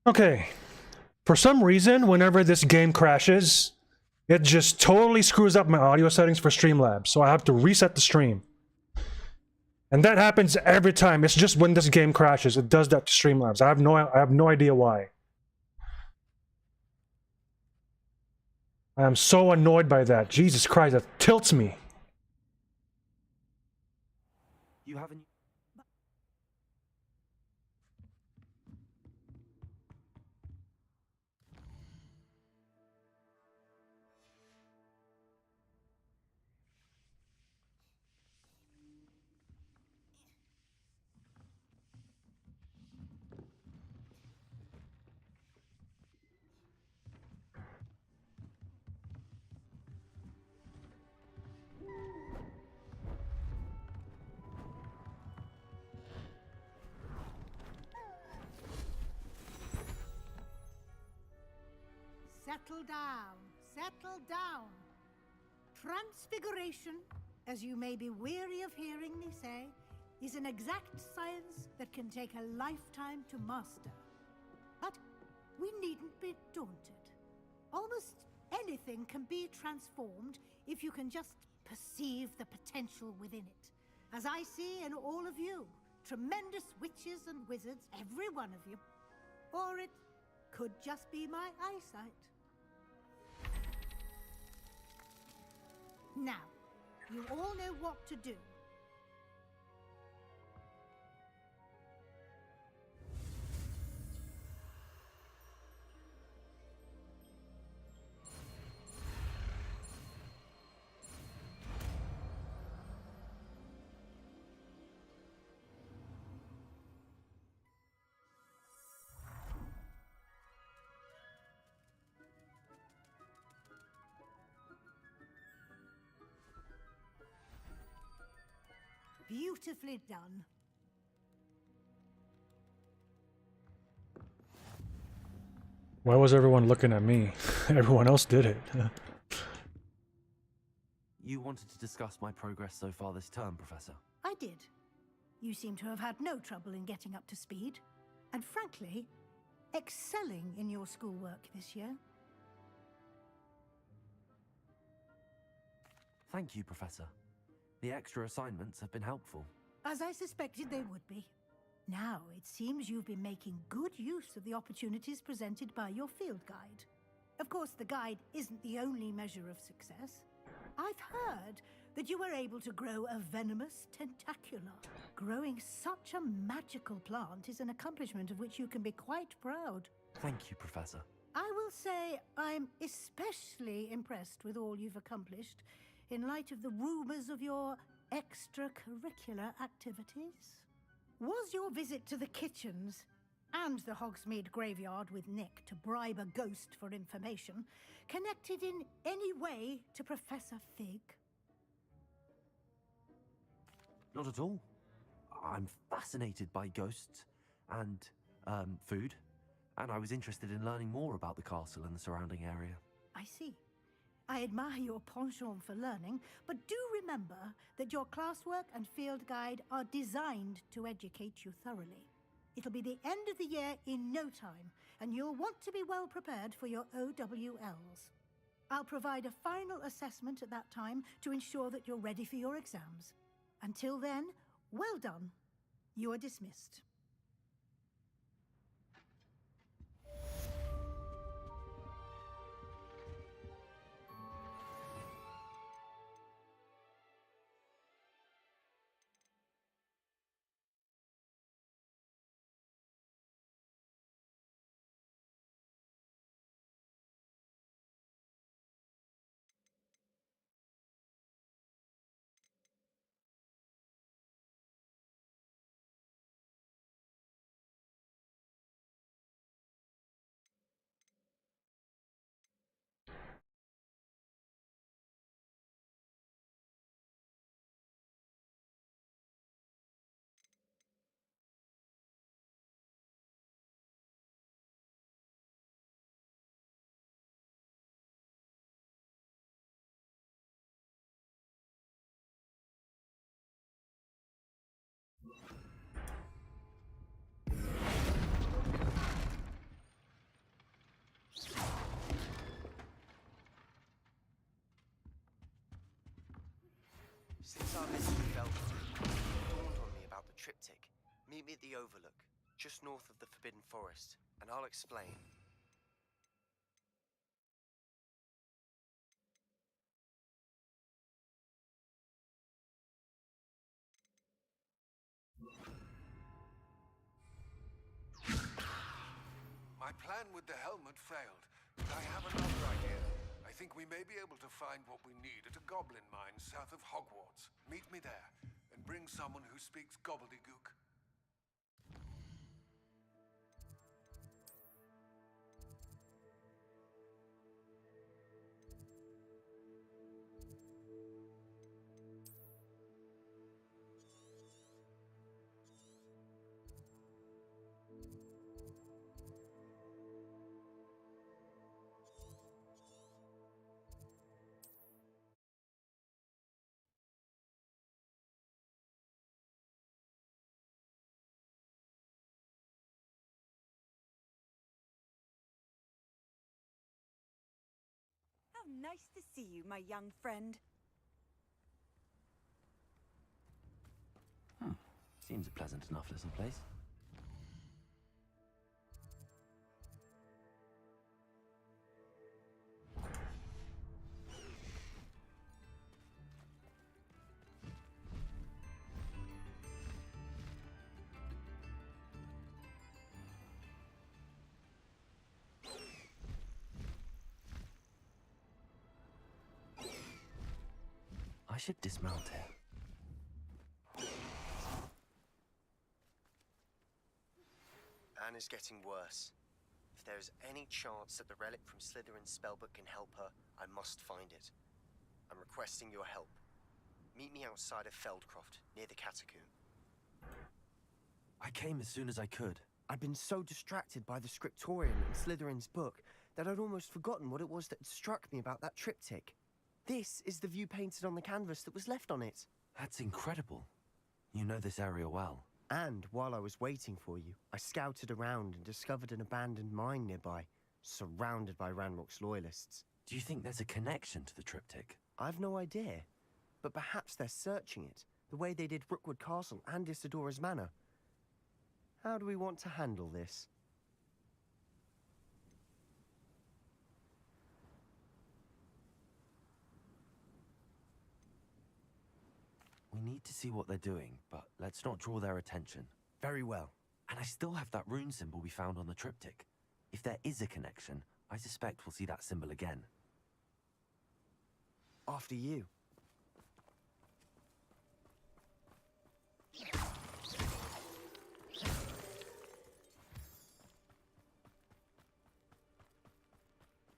Okay, for some reason, whenever this game crashes, it just totally screws up my audio settings for Streamlabs, so I have to reset the stream. And that happens every time. It's just when this game crashes, it does that to Streamlabs. I have no idea why. I am so annoyed by that. Jesus Christ, that tilts me. You haven't. Settle down, settle down. Transfiguration, as you may be weary of hearing me say, is an exact science that can take a lifetime to master. But we needn't be daunted. Almost anything can be transformed if you can just perceive the potential within it. As I see in all of you, tremendous witches and wizards, every one of you. Or it could just be my eyesight. Now, you all know what to do. Beautifully done. Why was everyone looking at me? Everyone else did it. You wanted to discuss my progress so far this term, Professor. I did. You seem to have had no trouble in getting up to speed. And frankly, excelling in your schoolwork this year. Thank you, Professor. The extra assignments have been helpful. As I suspected they would be. Now, it seems you've been making good use of the opportunities presented by your field guide. Of course, the guide isn't the only measure of success. I've heard that you were able to grow a venomous tentacula. Growing such a magical plant is an accomplishment of which you can be quite proud. Thank you, Professor. I will say I'm especially impressed with all you've accomplished in light of the rumors of your extracurricular activities. Was your visit to the kitchens and the Hogsmeade graveyard with Nick to bribe a ghost for information connected in any way to Professor Fig? Not at all. I'm fascinated by ghosts and food, and I was interested in learning more about the castle and the surrounding area. I see. I admire your penchant for learning, but do remember that your classwork and field guide are designed to educate you thoroughly. It'll be the end of the year in no time, and you'll want to be well prepared for your OWLs. I'll provide a final assessment at that time to ensure that you're ready for your exams. Until then, well done. You are dismissed. Since our visit to Belfast, it dawned on me about the triptych. Meet me at the Overlook, just north of the Forbidden Forest, and I'll explain. My plan with the helmet failed, but I have another idea. I think we may be able to find what we need at a goblin mine south of Hogwarts. Meet me there, and bring someone who speaks gobbledygook. How nice to see you, my young friend. Seems a pleasant enough little place. I should dismount here. Anne is getting worse. If there is any chance that the relic from Slytherin's spellbook can help her, I must find it. I'm requesting your help. Meet me outside of Feldcroft, near the Catacomb. I came as soon as I could. I'd been so distracted by the scriptorium in Slytherin's book that I'd almost forgotten what it was that had struck me about that triptych. This is the view painted on the canvas that was left on it. That's incredible. You know this area well. And while I was waiting for you, I scouted around and discovered an abandoned mine nearby, surrounded by Ranrock's loyalists. Do you think there's a connection to the triptych? I've no idea, but perhaps they're searching it, the way they did Rookwood Castle and Isidora's Manor. How do we want to handle this? We need to see what they're doing, but let's not draw their attention. Very well. And I still have that rune symbol we found on the triptych. If there is a connection, I suspect we'll see that symbol again. After you.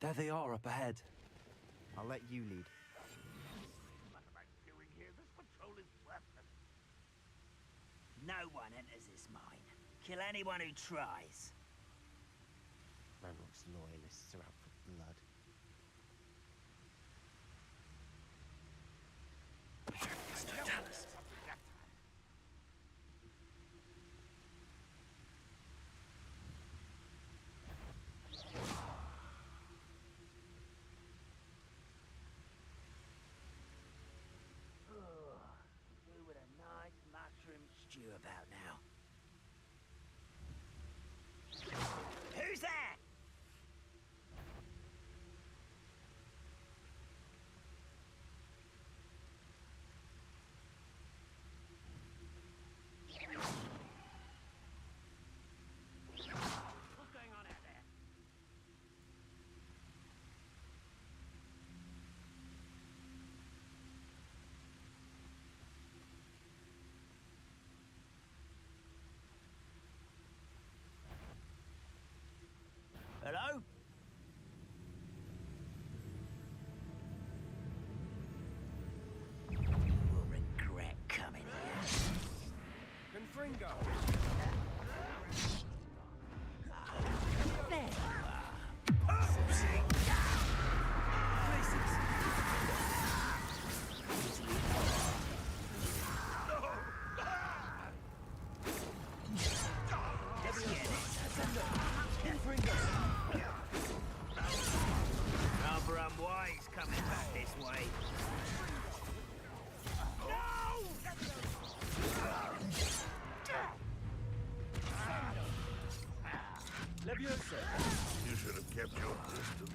There they are up ahead. I'll let you lead. No one enters this mine. Kill anyone who tries. Ranrock's loyalists are out for blood. Who would a nice mushroom stew about now? Who's there? What's going on out there? You should have kept your distance.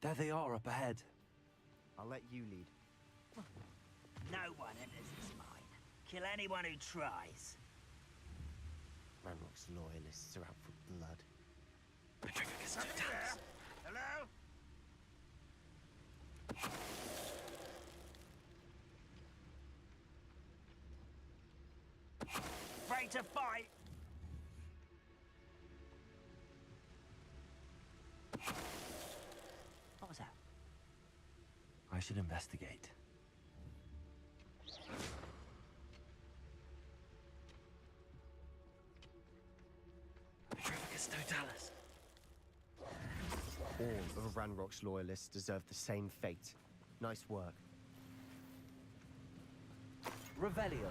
There they are up ahead. I'll let you lead. No one enters this mine. Kill anyone who tries. Ranrock's loyalists are out for blood. Hello? Afraid to fight? What was that? I should investigate. Petrificus totalis. All of Ranrock's loyalists deserve the same fate. Nice work. Revelio.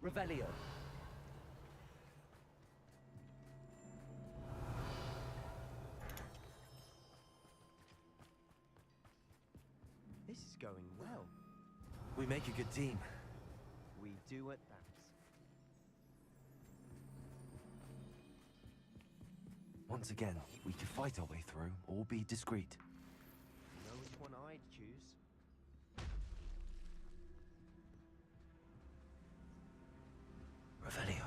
Revelio. This is going well. We make a good team. We do at that. Once again, we can fight our way through or be discreet. You know which one I'd choose? Revelio.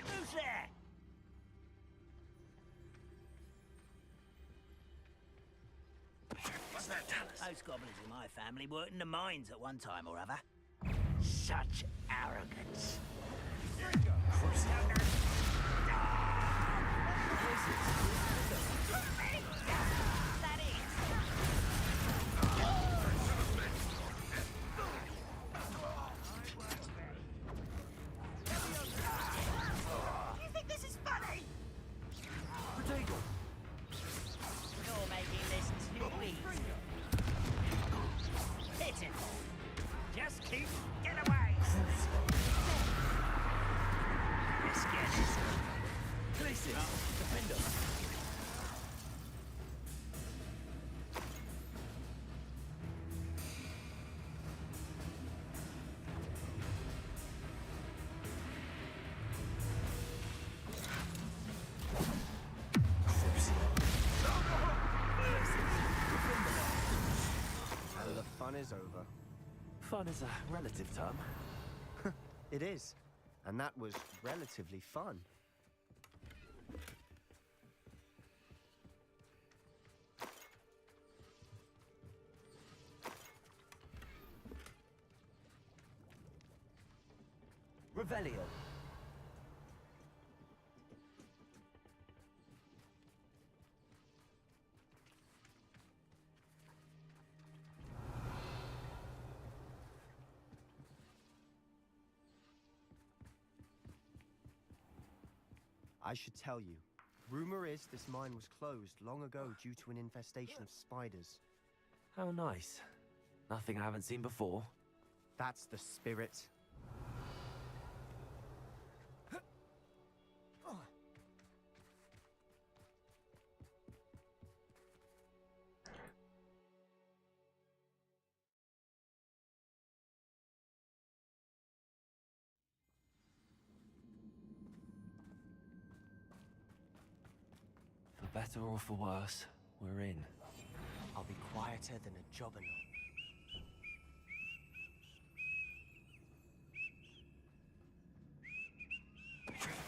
Who's there? What's that, Talus? Those goblins in my family worked in the mines at one time or other. Such arrogance. That is. You think this is funny? Potato. You're making this too easy. Hit it. Just keep get away. Let's get this. Places. Defender. And the fun is over. Fun is a relative term. It is. And that was relatively fun. Revelio. I should tell you. Rumor is this mine was closed long ago due to an infestation of spiders. How nice. Nothing I haven't seen before. That's the spirit. For better or for worse, we're in. I'll be quiet Better than a jobberknock.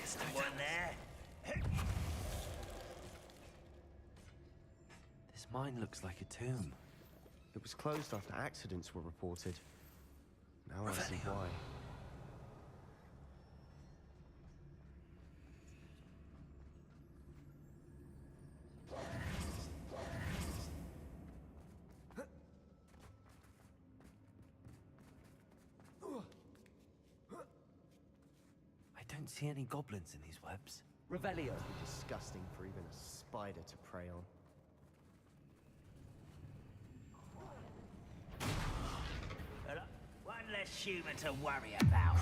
Someone there? This mine looks like a tomb. It was closed after accidents were reported. Now I see why. I don't see any goblins in these webs. Revelio. Disgusting for even a spider to prey on. Well, one less human to worry about.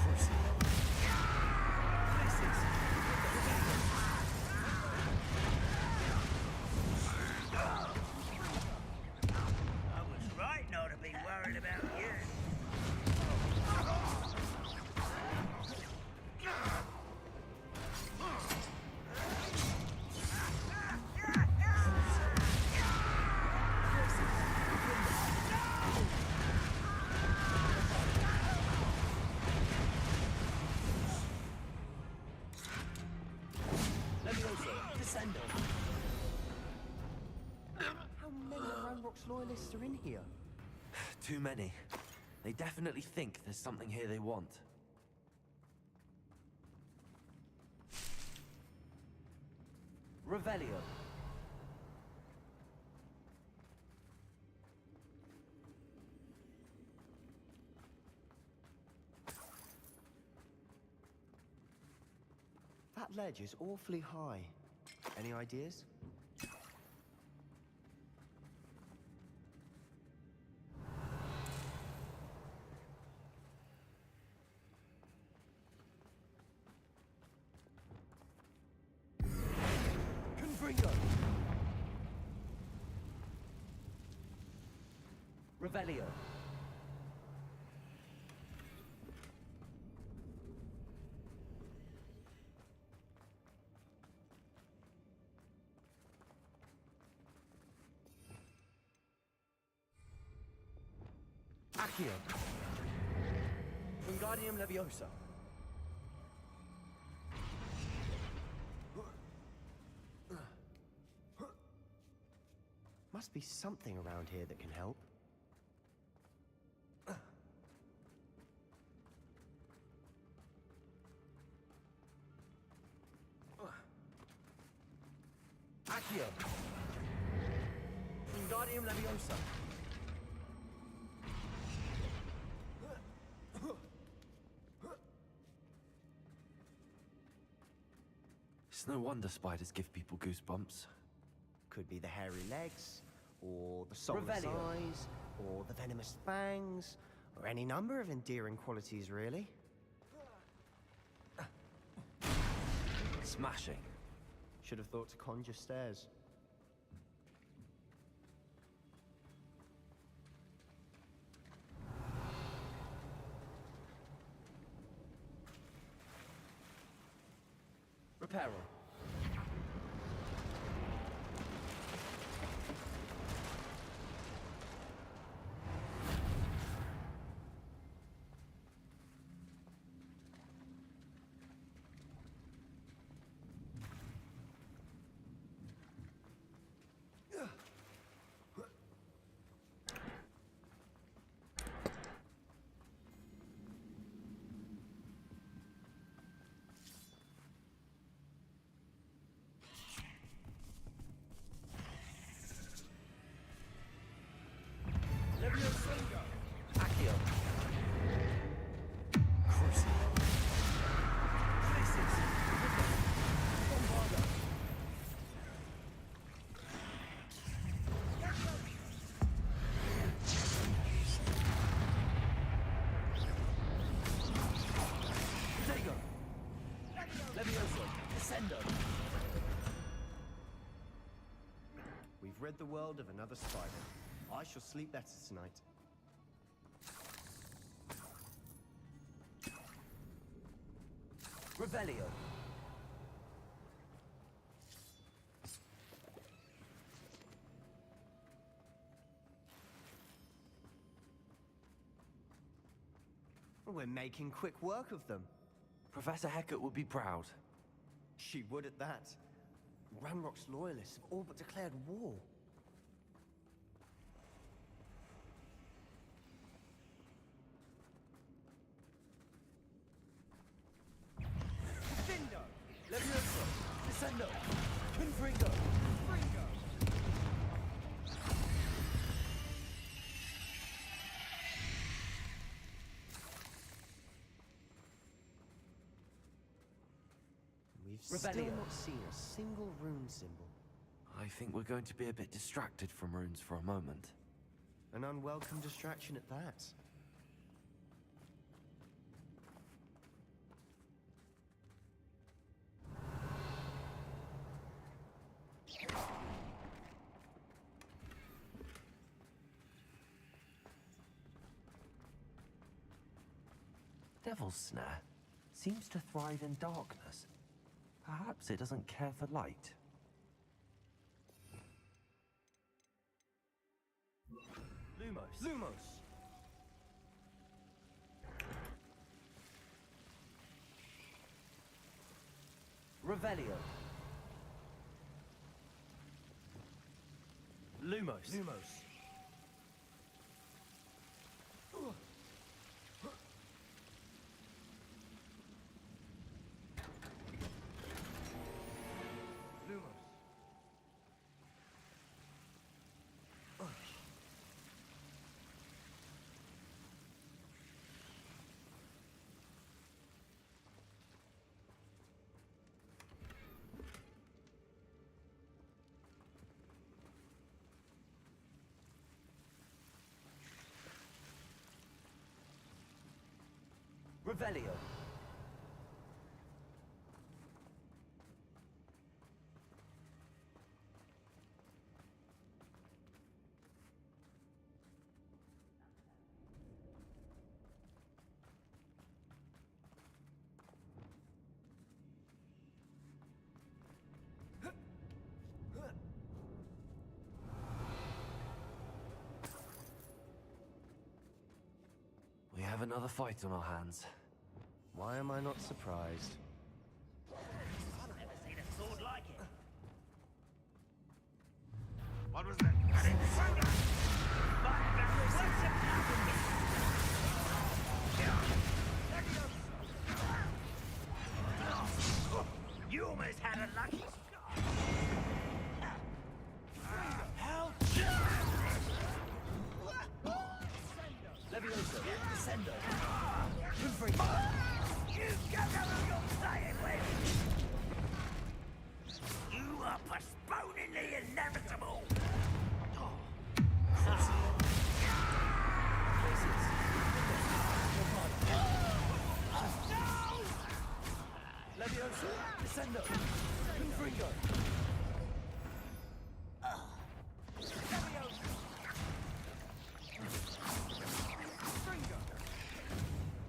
I was right not to be worried about you. How many Ranrock's loyalists are in here? Too many. They definitely think there's something here they want. Revelio. That ledge is awfully high. Any ideas? Confringo. Revelio. Accio. Wingardium Leviosa. Must be something around here that can help. Accio. Wingardium Leviosa. It's no wonder spiders give people goosebumps. Could be the hairy legs, or the soulless Revelio. eyes, or the venomous fangs, or any number of endearing qualities, really. Smashing. Should have thought to conjure stairs. Reparo. Accio. Crucible. Places. Bombarda. Dago. Levioso. Descendo. We've rid the world of another spider. I shall sleep better tonight. Revelio. We're making quick work of them. Professor Hecat would be proud. She would at that. Ranrock's loyalists have all but declared war. Gryffindor! Levioso! Descendo! Confringo! We've Revelio. still not seen a single rune symbol. I think we're going to be a bit distracted from runes for a moment. An unwelcome distraction at that. Devil's Snare seems to thrive in darkness. Perhaps it doesn't care for light. Lumos. Lumos. Revelio. Lumos. Lumos. Revelio. We have another fight on our hands. Why am I not surprised? I've never seen a sword like it. What was that? You almost had a lucky shot. How? Levioso. Descendo. You don't know who you're playing with. You are postponing the inevitable. Levioso. Descendo. Confringo.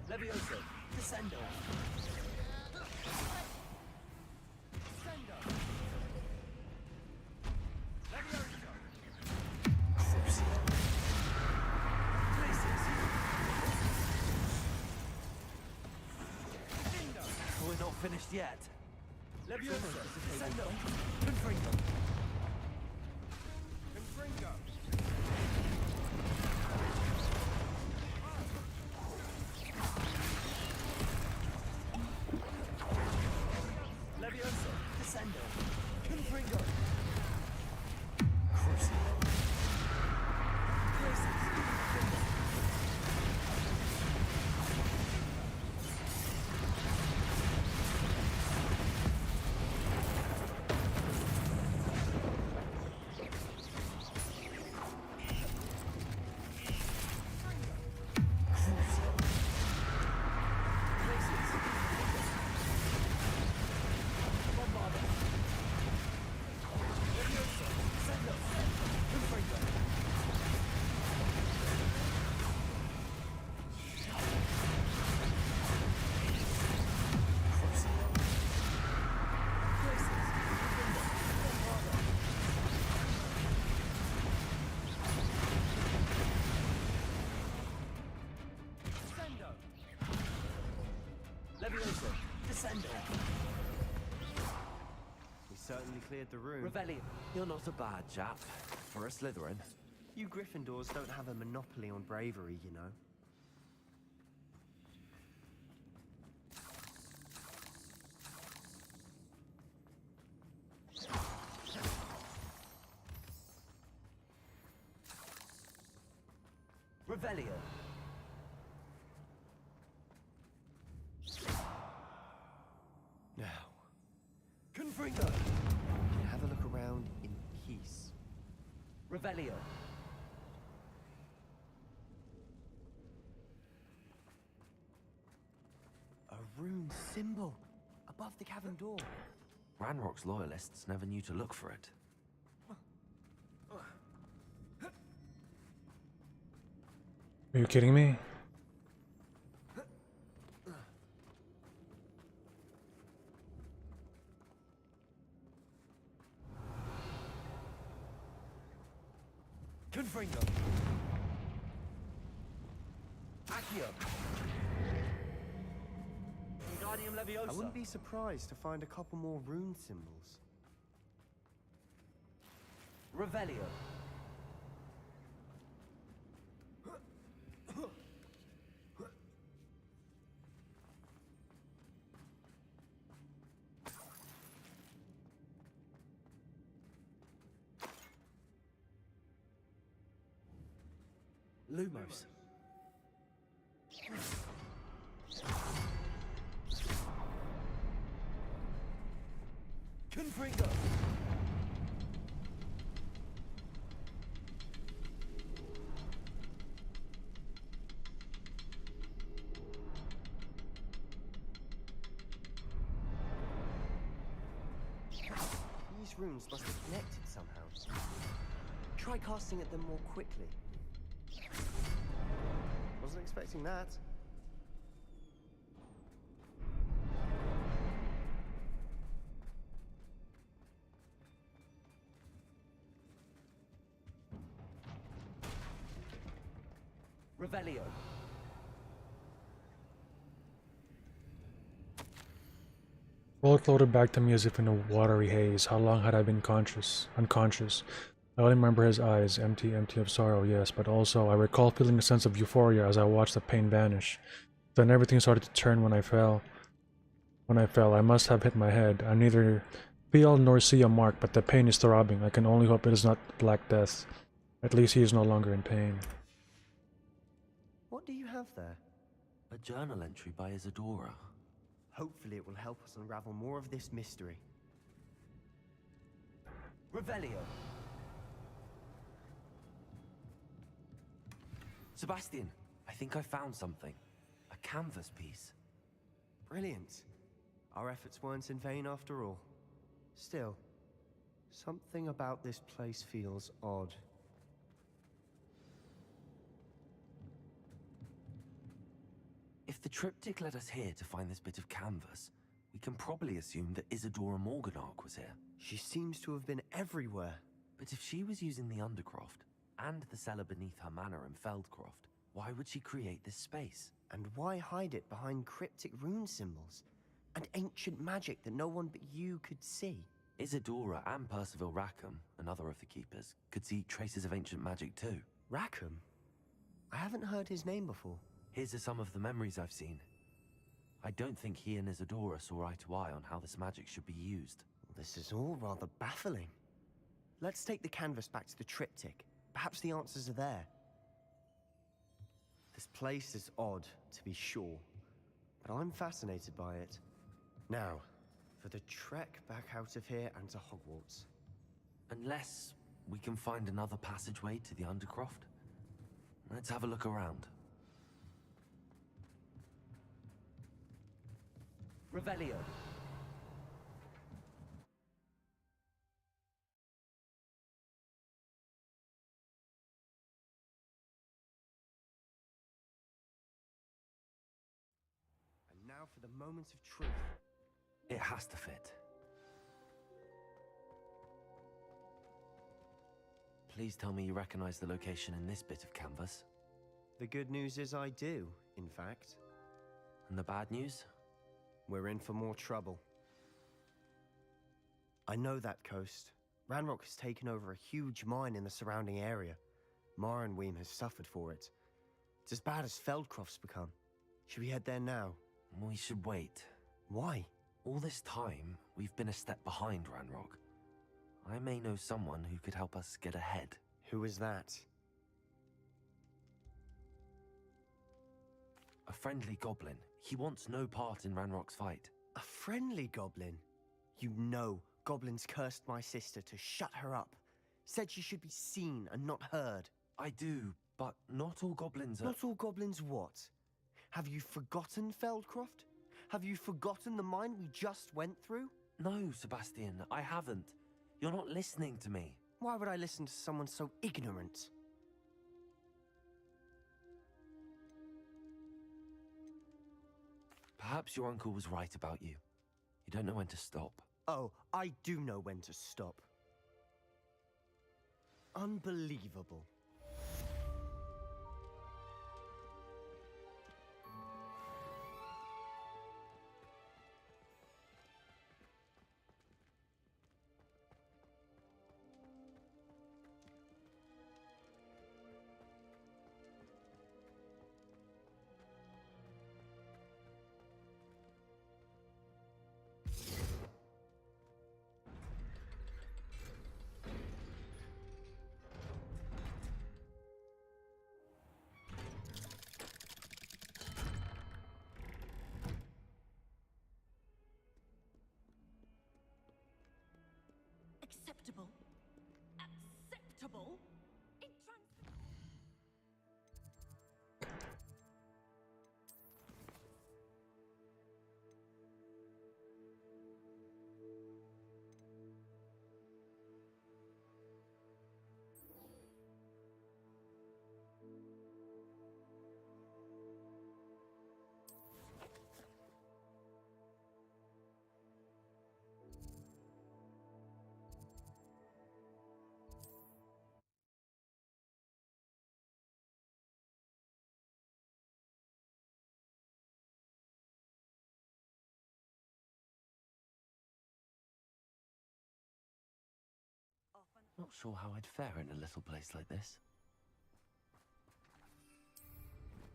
Levioso. Descendo. We're not finished yet. Levioso. Descendo. Confringo. Confringo. Levioso. Descendo. Confringo. Crucio. Graces. Send her. We certainly cleared the room. Revelio. You're not a bad chap for a Slytherin. You Gryffindors don't have a monopoly on bravery, you know. Revelio. Now, Confringo. we can have a look around in peace. Revelio. A rune symbol above the cavern door. Ranrock's loyalists never knew to look for it. Are you kidding me? Confringo. Accio. Wingardium Leviosa. I wouldn't be surprised to find a couple more rune symbols. Revelio. Lumos. Confringo. These runes must be connected somehow. Try casting at them more quickly. Wasn't expecting that. Revelio. World floated back to me as if in a watery haze. How long had I been unconscious? I only remember his eyes, empty of sorrow, yes, but also I recall feeling a sense of euphoria as I watched the pain vanish. Then everything started to turn when I fell. I must have hit my head. I neither feel nor see a mark, but the pain is throbbing. I can only hope it is not Black Death. At least he is no longer in pain. What do you have there? A journal entry by Isadora. Hopefully it will help us unravel more of this mystery. Revelio. Sebastian, I think I found something. A canvas piece. Brilliant. Our efforts weren't in vain after all. Still, something about this place feels odd. If the triptych led us here to find this bit of canvas, we can probably assume that Isadora Morganach was here. She seems to have been everywhere. But if she was using the Undercroft, and the cellar beneath her manor in Feldcroft, why would she create this space? And why hide it behind cryptic rune symbols? And ancient magic that no one but you could see? Isadora and Percival Rackham, another of the keepers, could see traces of ancient magic too. Rackham? I haven't heard his name before. His are some of the memories I've seen. I don't think he and Isadora saw eye to eye on how this magic should be used. This is all rather baffling. Let's take the canvas back to the triptych. Perhaps the answers are there. This place is odd, to be sure, but I'm fascinated by it. Now, for the trek back out of here and to Hogwarts. Unless we can find another passageway to the Undercroft. Let's have a look around. Revelio. And now for the moment of truth. It has to fit. Please tell me you recognize the location in this bit of canvas. The good news is I do, in fact. And the bad news? we're in for more trouble. I know that coast. Ranrock has taken over a huge mine in the surrounding area. Morinweem has suffered for it. It's as bad as Feldcroft's become. Should we head there now? We should wait. Why? All this time, we've been a step behind Ranrock. I may know someone who could help us get ahead. Who is that? A friendly goblin. He wants no part in Ranrock's fight. A friendly goblin? You know, goblins cursed my sister to shut her up. Said she should be seen and not heard. I do, but not all goblins are... Not all goblins what? Have you forgotten Feldcroft? Have you forgotten the mine we just went through? No, Sebastian, I haven't. You're not listening to me. Why would I listen to someone so ignorant? Perhaps your uncle was right about you. You don't know when to stop. Oh, I do know when to stop. Unbelievable. Acceptable. Acceptable. Not sure how I'd fare in a little place like this. Times used to be so much simpler.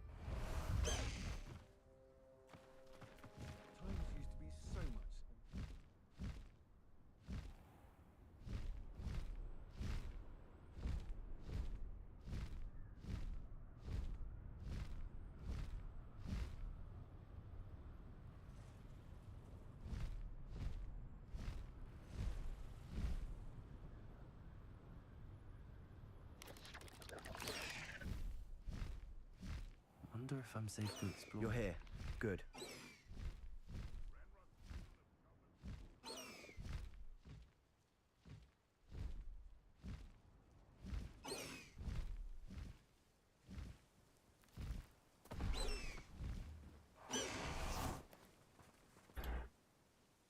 Wonder if I'm safe to explore. You're here. Good.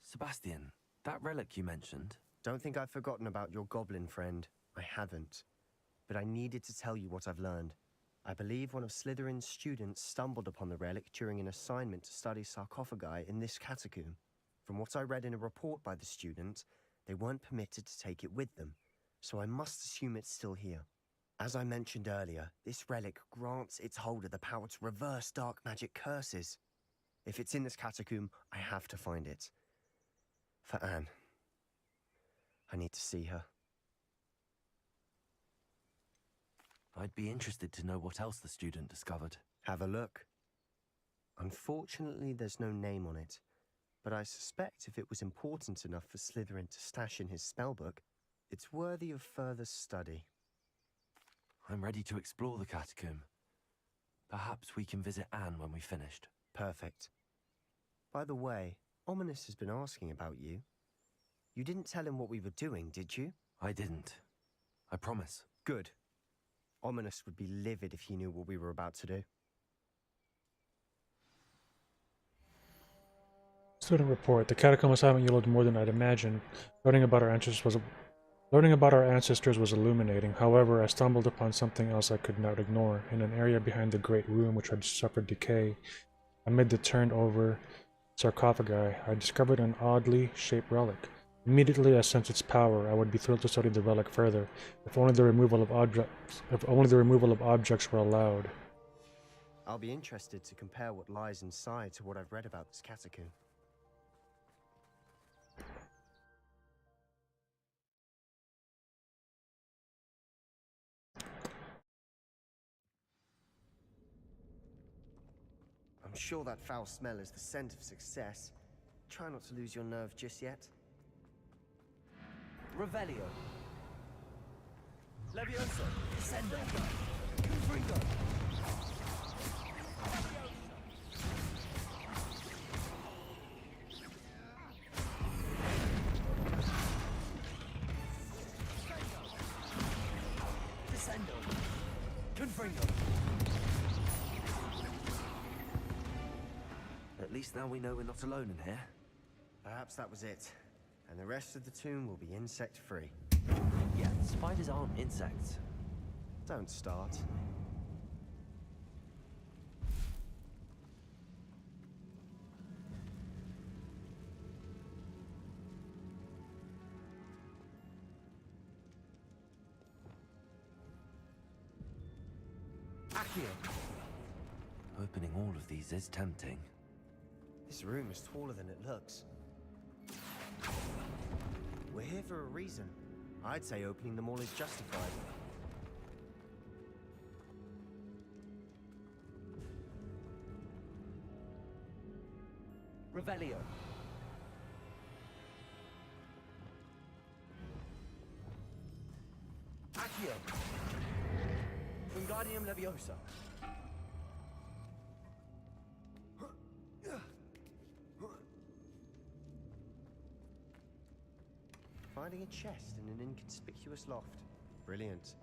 Sebastian, that relic you mentioned. Don't think I've forgotten about your goblin friend. I haven't. But I needed to tell you what I've learned. I believe one of Slytherin's students stumbled upon the relic during an assignment to study sarcophagi in this catacomb. From what I read in a report by the student, they weren't permitted to take it with them, so I must assume it's still here. As I mentioned earlier, this relic grants its holder the power to reverse dark magic curses. If it's in this catacomb, I have to find it. For Anne. I need to see her. I'd be interested to know what else the student discovered. Have a look. Unfortunately, there's no name on it, but I suspect if it was important enough for Slytherin to stash in his spellbook, it's worthy of further study. I'm ready to explore the catacomb. Perhaps we can visit Anne when we've finished. Perfect. By the way, Ominous has been asking about you. You didn't tell him what we were doing, did you? I didn't. I promise. Good. Ominous would be livid if he knew what we were about to do. Student report. The catacomb assignment yielded more than I'd imagined. Learning about our ancestors was illuminating. However, I stumbled upon something else I could not ignore. In an area behind the great room which had suffered decay, amid the turned over sarcophagi, I discovered an oddly shaped relic. Immediately I sensed its power. I would be thrilled to study the relic further, if only the removal of objects were allowed. I'll be interested to compare what lies inside to what I've read about this catacomb. I'm sure that foul smell is the scent of success. Try not to lose your nerve just yet. Revelio. Levioso. Descendo. Confringo. Descendo. Confringo. At least now we know we're not alone in here. Perhaps that was it. And the rest of the tomb will be insect-free. Yeah, spiders aren't insects. Don't start. Accio. Opening all of these is tempting. This room is taller than it looks. We're here for a reason. I'd say opening them all is justified. Revelio. Accio. Wingardium Leviosa. Finding a chest in an inconspicuous loft. Brilliant.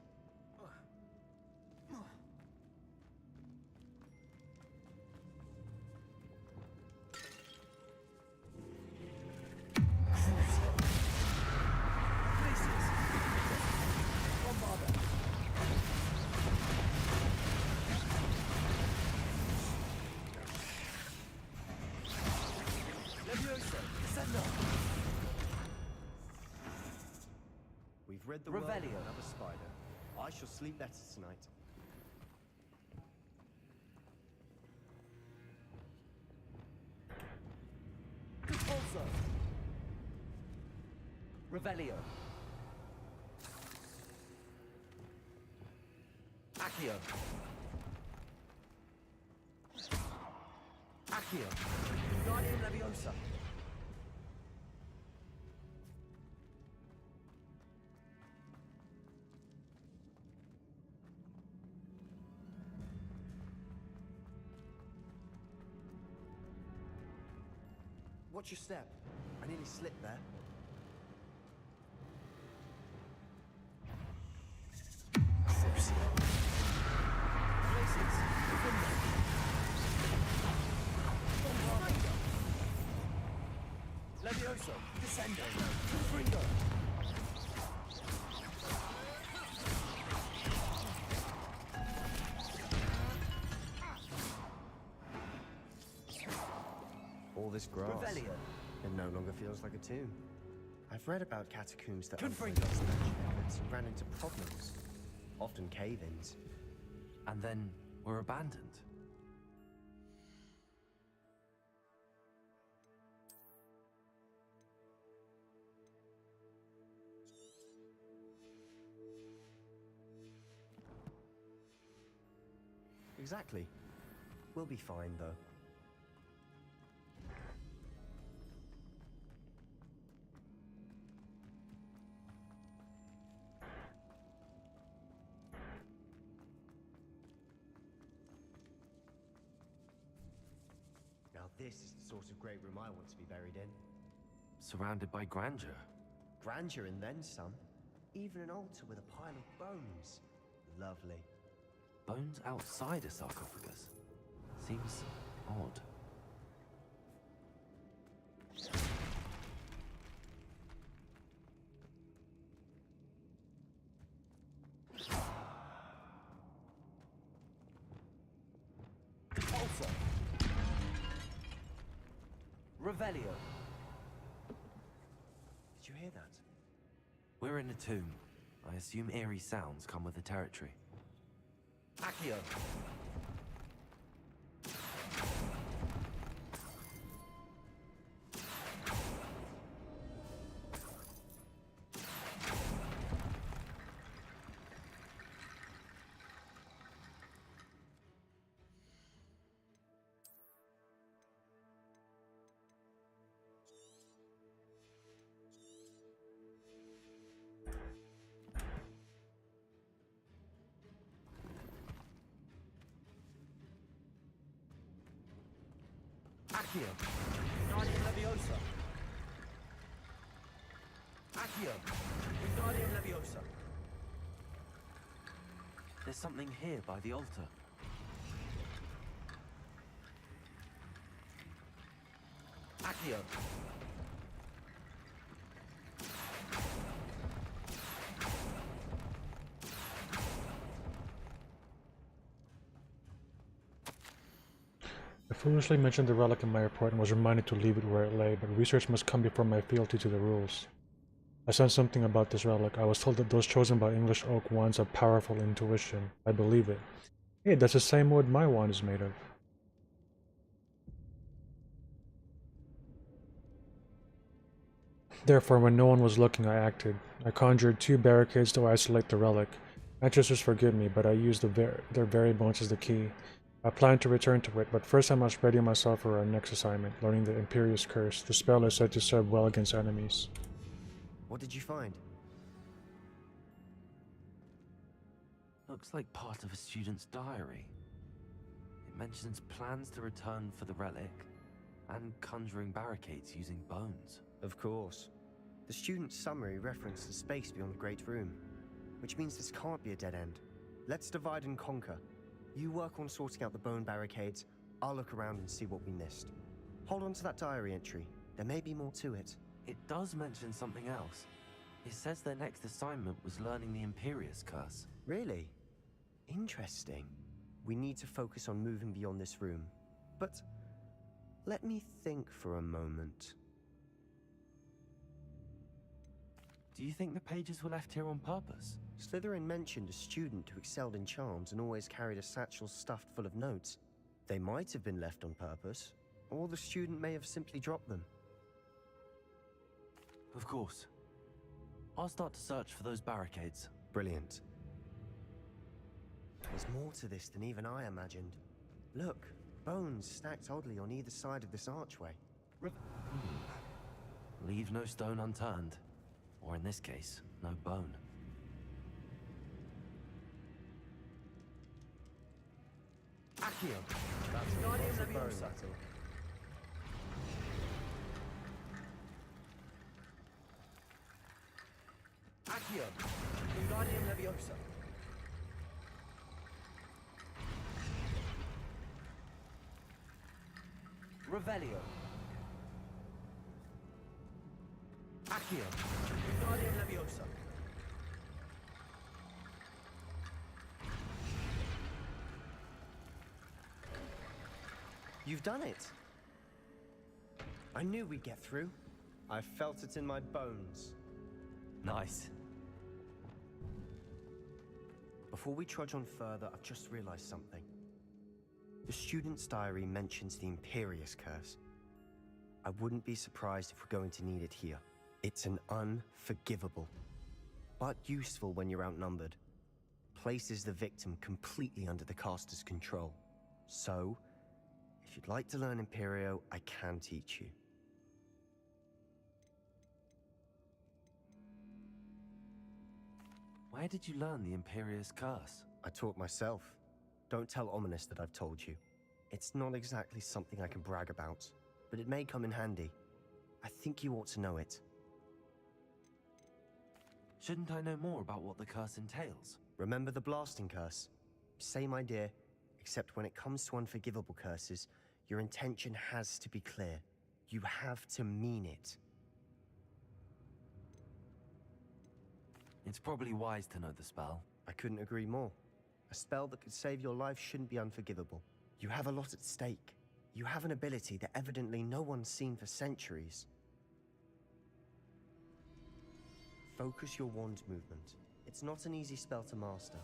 We've read the world of Revelio. another spider. I shall sleep better tonight. Compulso. Revelio. Accio. Accio. Wingardium Leviosa. Watch your step. I nearly slipped there. Levioso. Descendo. Confringo. All this grass. Revelio. It no longer feels like a tomb. I've read about catacombs that Confringo. underwent expansion efforts and ran into problems. Often cave-ins. And then were abandoned. Exactly. We'll be fine, though. Now this is the sort of great room I want to be buried in. Surrounded by grandeur. Grandeur and then some. Even an altar with a pile of bones. Lovely. Bones outside a sarcophagus. Seems odd. Revelio. Did you hear that? We're in a tomb. I assume eerie sounds come with the territory. Accio. Accio. Wingardium Leviosa. Accio. Wingardium Leviosa. There's something here by the altar. Accio. I foolishly mentioned the relic in my report and was reminded to leave it where it lay, but research must come before my fealty to the rules. I sensed something about this relic. I was told that those chosen by English oak wands have powerful intuition. I believe it. Hey, that's the same wood my wand is made of. Therefore, when no one was looking, I acted. I conjured 2 barricades to isolate the relic. Ancestors forgive me, but I used their very bones as the key. I plan to return to it, but first I must ready myself for our next assignment, learning the Imperious Curse. The spell is said to serve well against enemies. What did you find? Looks like part of a student's diary. It mentions plans to return for the relic and conjuring barricades using bones. Of course. The student's summary referenced the space beyond the Great Room, which means this can't be a dead end. Let's divide and conquer. You work on sorting out the bone barricades, I'll look around and see what we missed. Hold on to that diary entry. There may be more to it. It does mention something else. It says their next assignment was learning the Imperious Curse. Really? Interesting. We need to focus on moving beyond this room. But let me think for a moment. Do you think the pages were left here on purpose? Slytherin mentioned a student who excelled in charms and always carried a satchel stuffed full of notes. They might have been left on purpose, or the student may have simply dropped them. Of course. I'll start to search for those barricades. Brilliant. There's more to this than even I imagined. Look, bones stacked oddly on either side of this archway. Leave no stone unturned. Or in this case, no bone. Accio. That's Wingardium a bone Leviosa. rattle. Accio. Wingardium Leviosa. Revelio. Accio. Wingardium Leviosa. You've done it! I knew we'd get through. I felt it in my bones. Nice. Before we trudge on further, I've just realized something. The student's diary mentions the Imperious Curse. I wouldn't be surprised if we're going to need it here. It's an unforgivable, but useful when you're outnumbered. Places the victim completely under the caster's control. So, if you'd like to learn Imperio, I can teach you. Where did you learn the Imperious Curse? I taught myself. Don't tell Ominous that I've told you. It's not exactly something I can brag about, but it may come in handy. I think you ought to know it. Shouldn't I know more about what the curse entails? Remember the blasting curse? Same idea, except when it comes to unforgivable curses, your intention has to be clear. You have to mean it. It's probably wise to know the spell. I couldn't agree more. A spell that could save your life shouldn't be unforgivable. You have a lot at stake. You have an ability that evidently no one's seen for centuries. Focus your wand movement. It's not an easy spell to master.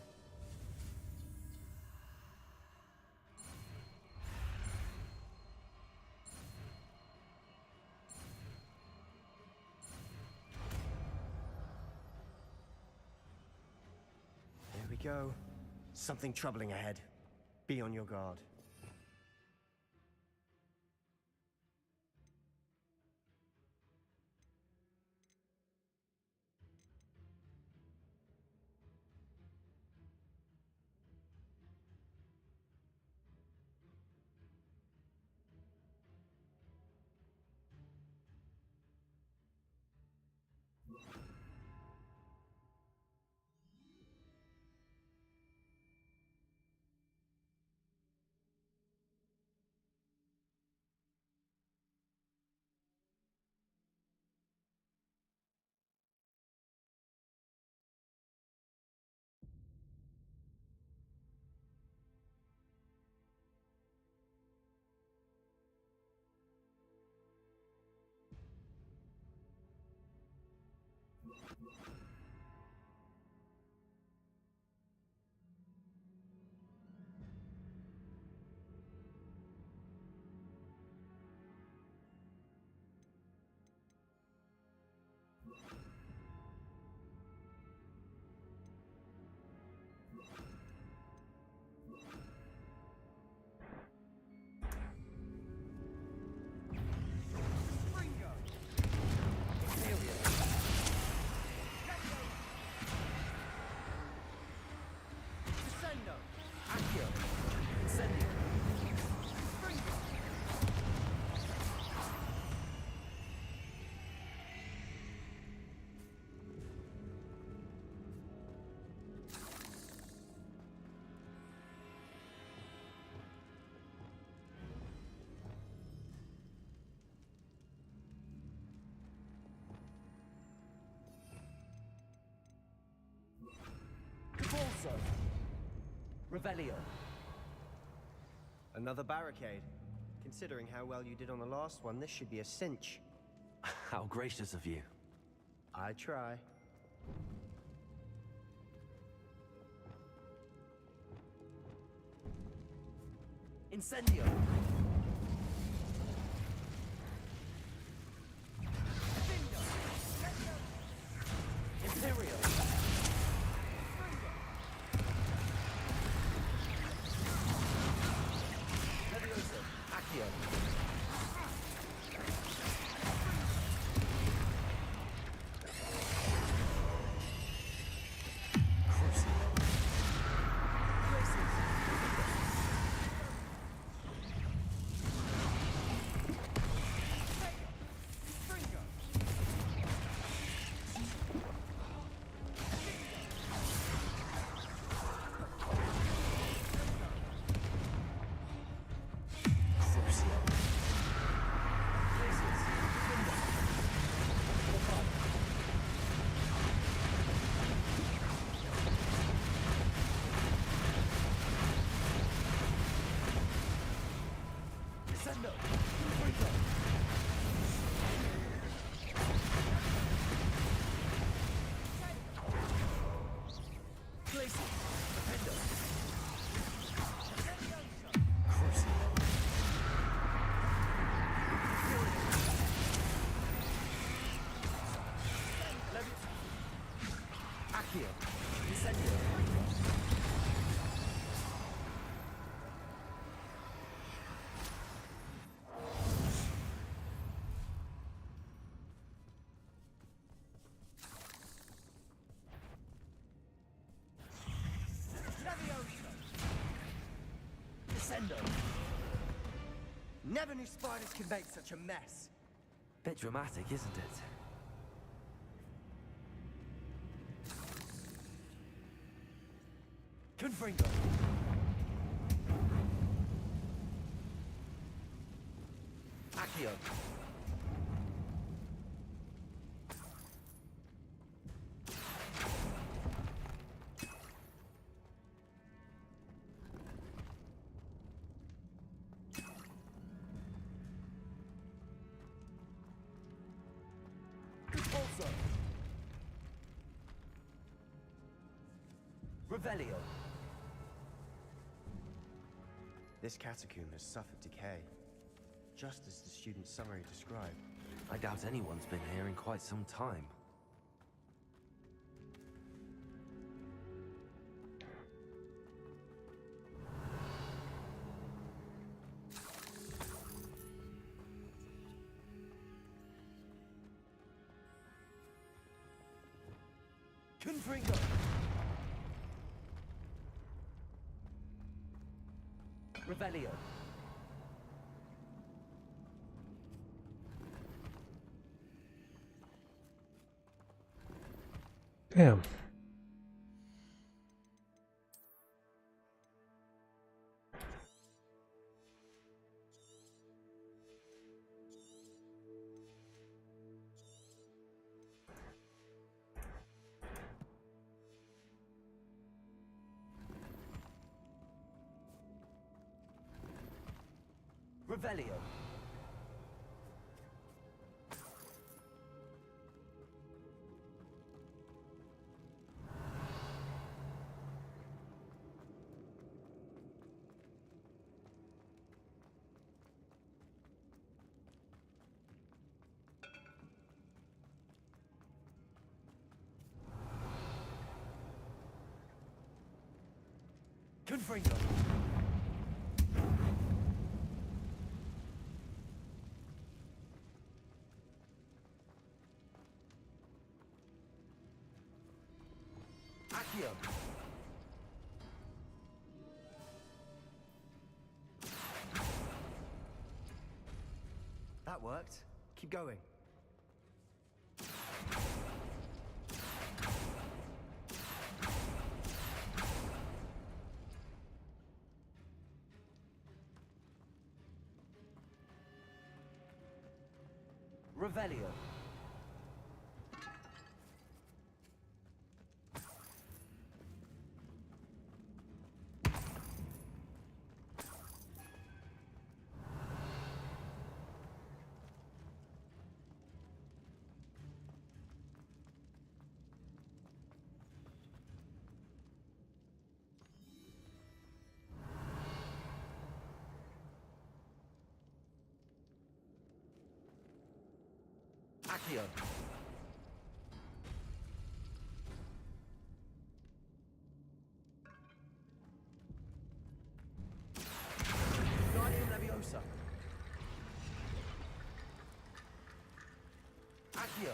There we go. Something troubling ahead. Be on your guard. Revelio. Another barricade. Considering how well you did on the last one, this should be a cinch. How gracious of you. I try. Incendio. Imperial. Leviosa. Accio. Never knew spiders could make such a mess. Bit dramatic, isn't it? Confringo. Accio. Revelio. This catacomb has suffered decay, just as the student's summary described. I doubt anyone's been here in quite some time. Confringo! Revelio. Damn. Revelio. Confringo. Accio. That worked. Keep going. Revelio. Accio. Guardian Leviosa. Accio.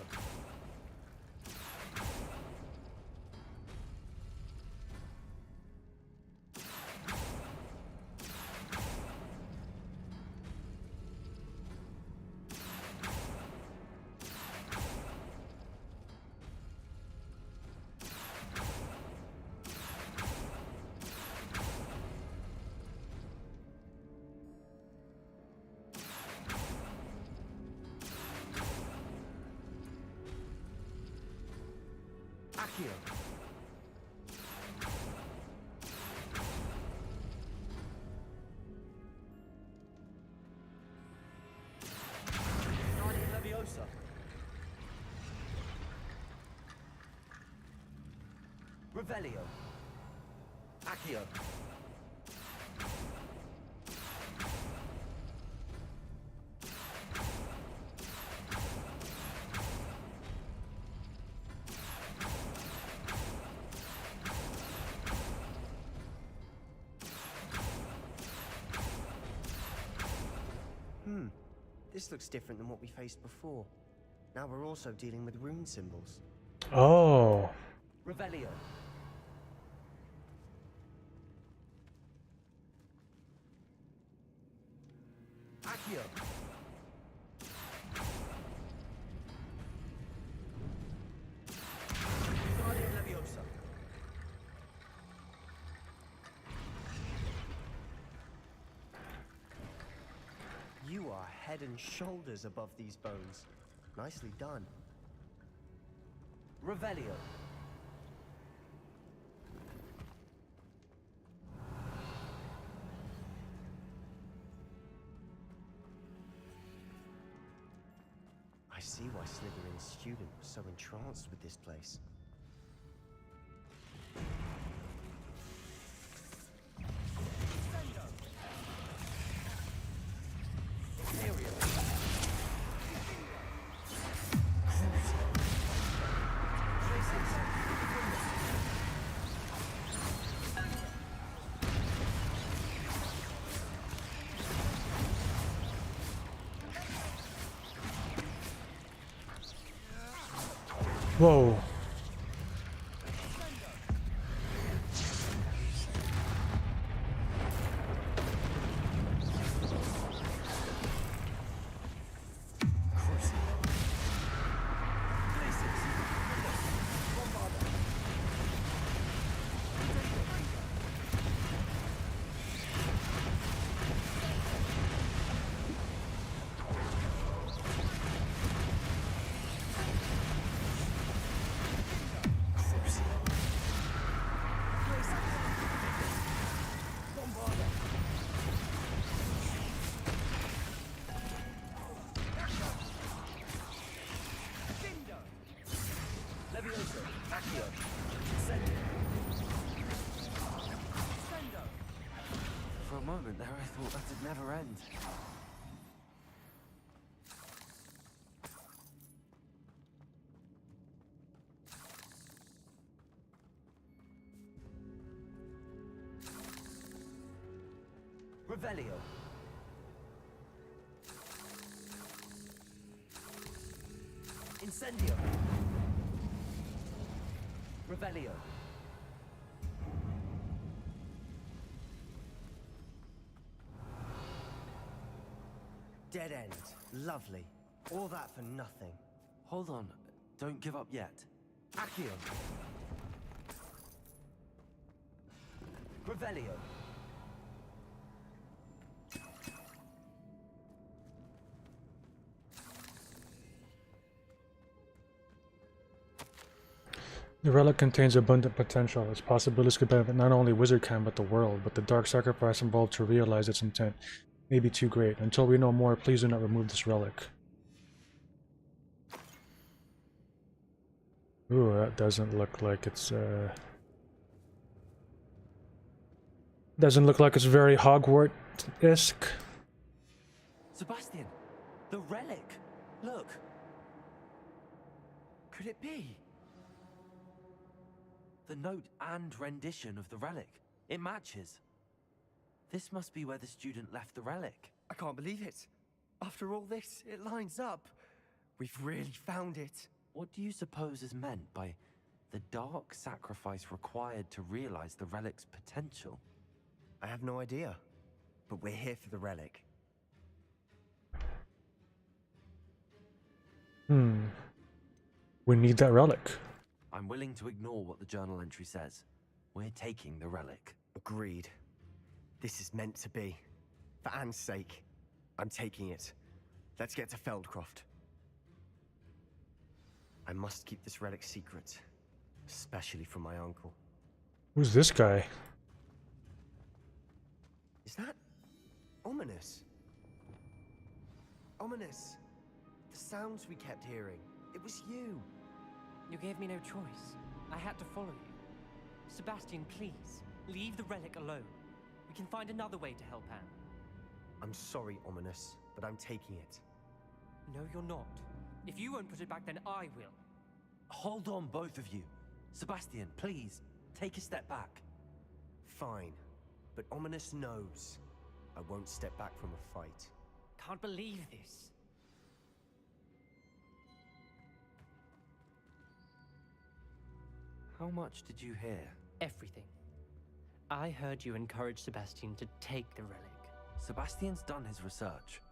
Accio. Guardian Leviosa. Revelio. Accio. This looks different than what we faced before. Now we're also dealing with rune symbols. Oh. Revelio. Accio. Guardian Leviosa. You are head and shoulders above these bones. Nicely done. Revelio. I see why Slytherin's student was so entranced with this place. Whoa. For a moment there, I thought that'd never end. Revelio. Incendio. Revelio. Dead end. Lovely. All that for nothing. Hold on, don't give up yet. Accio. Revelio. The relic contains abundant potential. Its possibilities could benefit not only Wizardkind but the world, but the dark sacrifice involved to realize its intent may be too great. Until we know more, please do not remove this relic. Ooh, that doesn't look like it's doesn't look like it's very Hogwarts-esque. Sebastian, the relic! Look! Could it be? The note and rendition of the relic. It matches. This must be where the student left the relic. I can't believe it. After all this, it lines up. We've really found it. What do you suppose is meant by the dark sacrifice required to realize the relic's potential? I have no idea. But we're here for the relic. We need that relic. I'm willing to ignore what the journal entry says. We're taking the relic. Agreed. This is meant to be. For Anne's sake, I'm taking it. Let's get to Feldcroft. I must keep this relic secret, especially from my uncle. Who's this guy? Is that ominous? Ominous. The sounds we kept hearing. It was you. You gave me no choice. I had to follow you. Sebastian, please, leave the relic alone. We can find another way to help Anne. I'm sorry, Ominous, but I'm taking it. No, you're not. If you won't put it back, then I will. Hold on, both of you. Sebastian, please, take a step back. Fine, but Ominous knows I won't step back from a fight. Can't believe this. How much did you hear? Everything. I heard you encourage Sebastian to take the relic. Sebastian's done his research.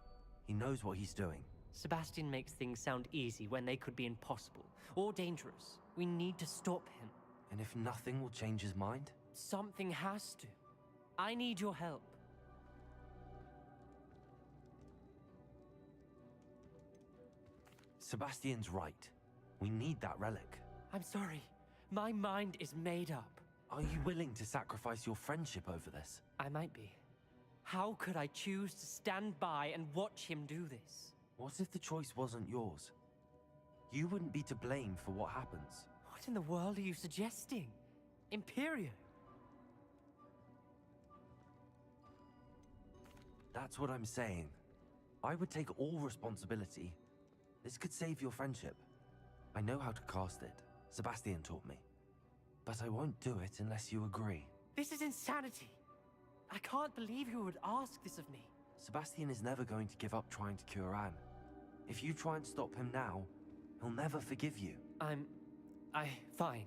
He knows what he's doing. Sebastian makes things sound easy when they could be impossible or dangerous. We need to stop him. And if nothing will change his mind? Something has to. I need your help. Sebastian's right. We need that relic. I'm sorry. My mind is made up. Are you willing to sacrifice your friendship over this? I might be. How could I choose to stand by and watch him do this? What if the choice wasn't yours? You wouldn't be to blame for what happens. What in the world are you suggesting? Imperio? That's what I'm saying. I would take all responsibility. This could save your friendship. I know how to cast it. Sebastian taught me. But I won't do it unless you agree. This is insanity. I can't believe you would ask this of me. Sebastian is never going to give up trying to cure Anne. If you try and stop him now, he'll never forgive you. I'm Fine.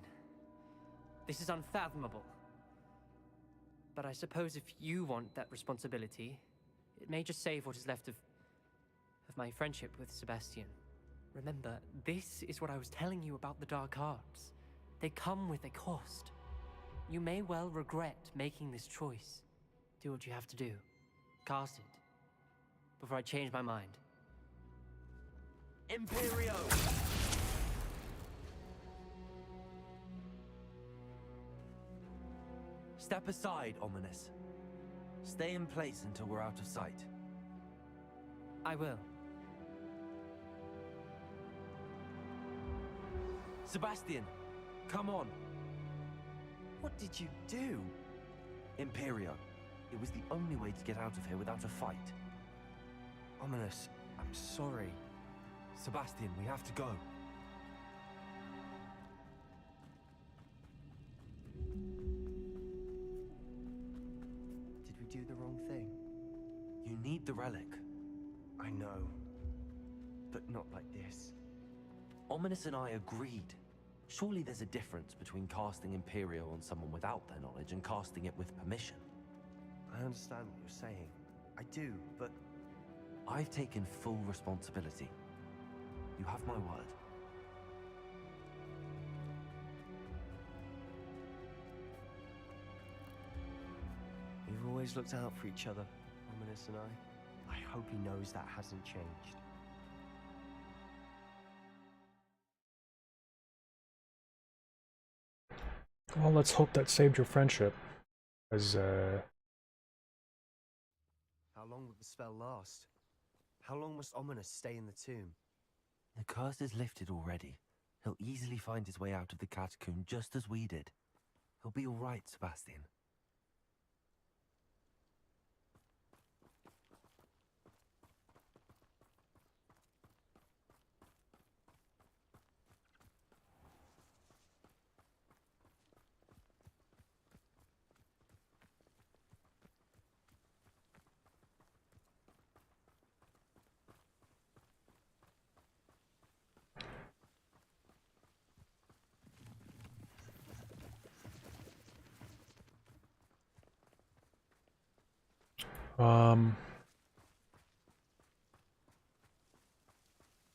This is unfathomable. But I suppose if you want that responsibility, it may just save what is left of my friendship with Sebastian. Remember, this is what I was telling you about the dark arts. They come with a cost. You may well regret making this choice. Do what you have to do. Cast it. Before I change my mind. Imperio! Step aside, Ominous. Stay in place until we're out of sight. I will. Sebastian, come on. What did you do? Imperio. It was the only way to get out of here without a fight. Ominous, I'm sorry. Sebastian, we have to go. Did we do the wrong thing? You need the relic. I know. But not like this. Ominous and I agreed. Surely there's a difference between casting Imperio on someone without their knowledge and casting it with permission. I understand what you're saying. I do, but... I've taken full responsibility. You have my word. We've always looked out for each other, Ominous and I. I hope he knows that hasn't changed. Well, let's hope that saved your friendship. As, How long will the spell last? How long must Ominous stay in the tomb? The curse is lifted already. He'll easily find his way out of the catacomb just as we did. He'll be all right, Sebastian.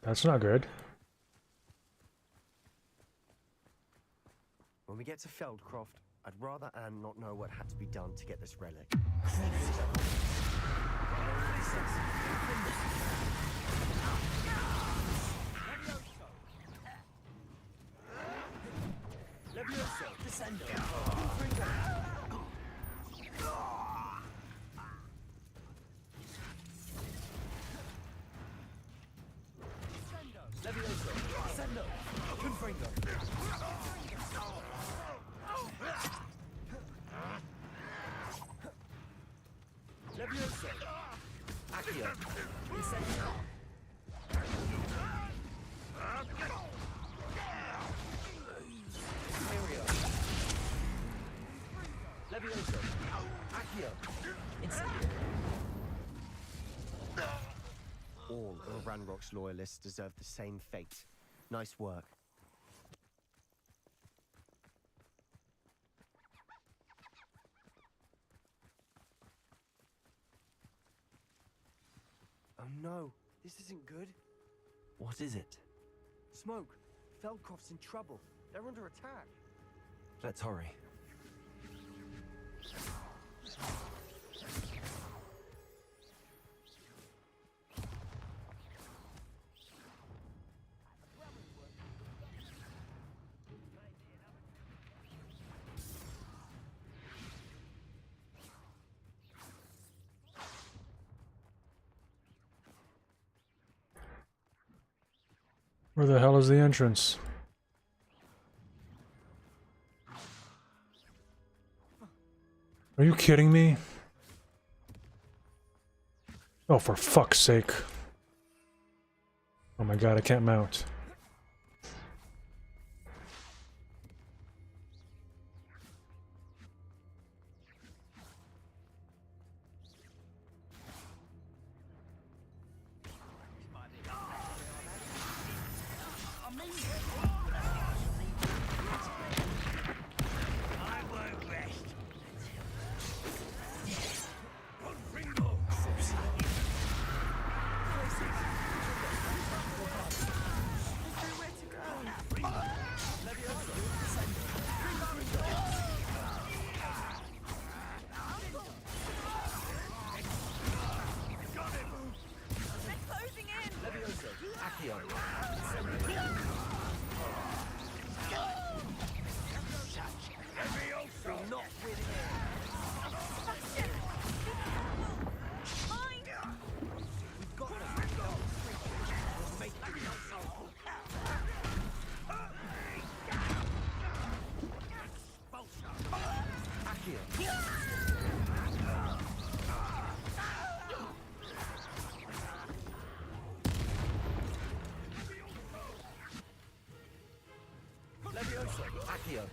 That's not good. When we get to Feldcroft, I'd rather Anne not know what had to be done to get this relic. Levioso, descendo. Levioso, descendo. Confringo. Levioso. Accio. Descendo. Imperio. Levioso. Accio. Incendio. All of Ranrock's loyalists deserve the same fate. Nice work. Oh no, this isn't good. What is it? Smoke! Feldcroft's in trouble. They're under attack. Let's hurry. Where the hell is the entrance? Are you kidding me? Oh, for fuck's sake. Oh my god, I can't mount. Levioso, Accio.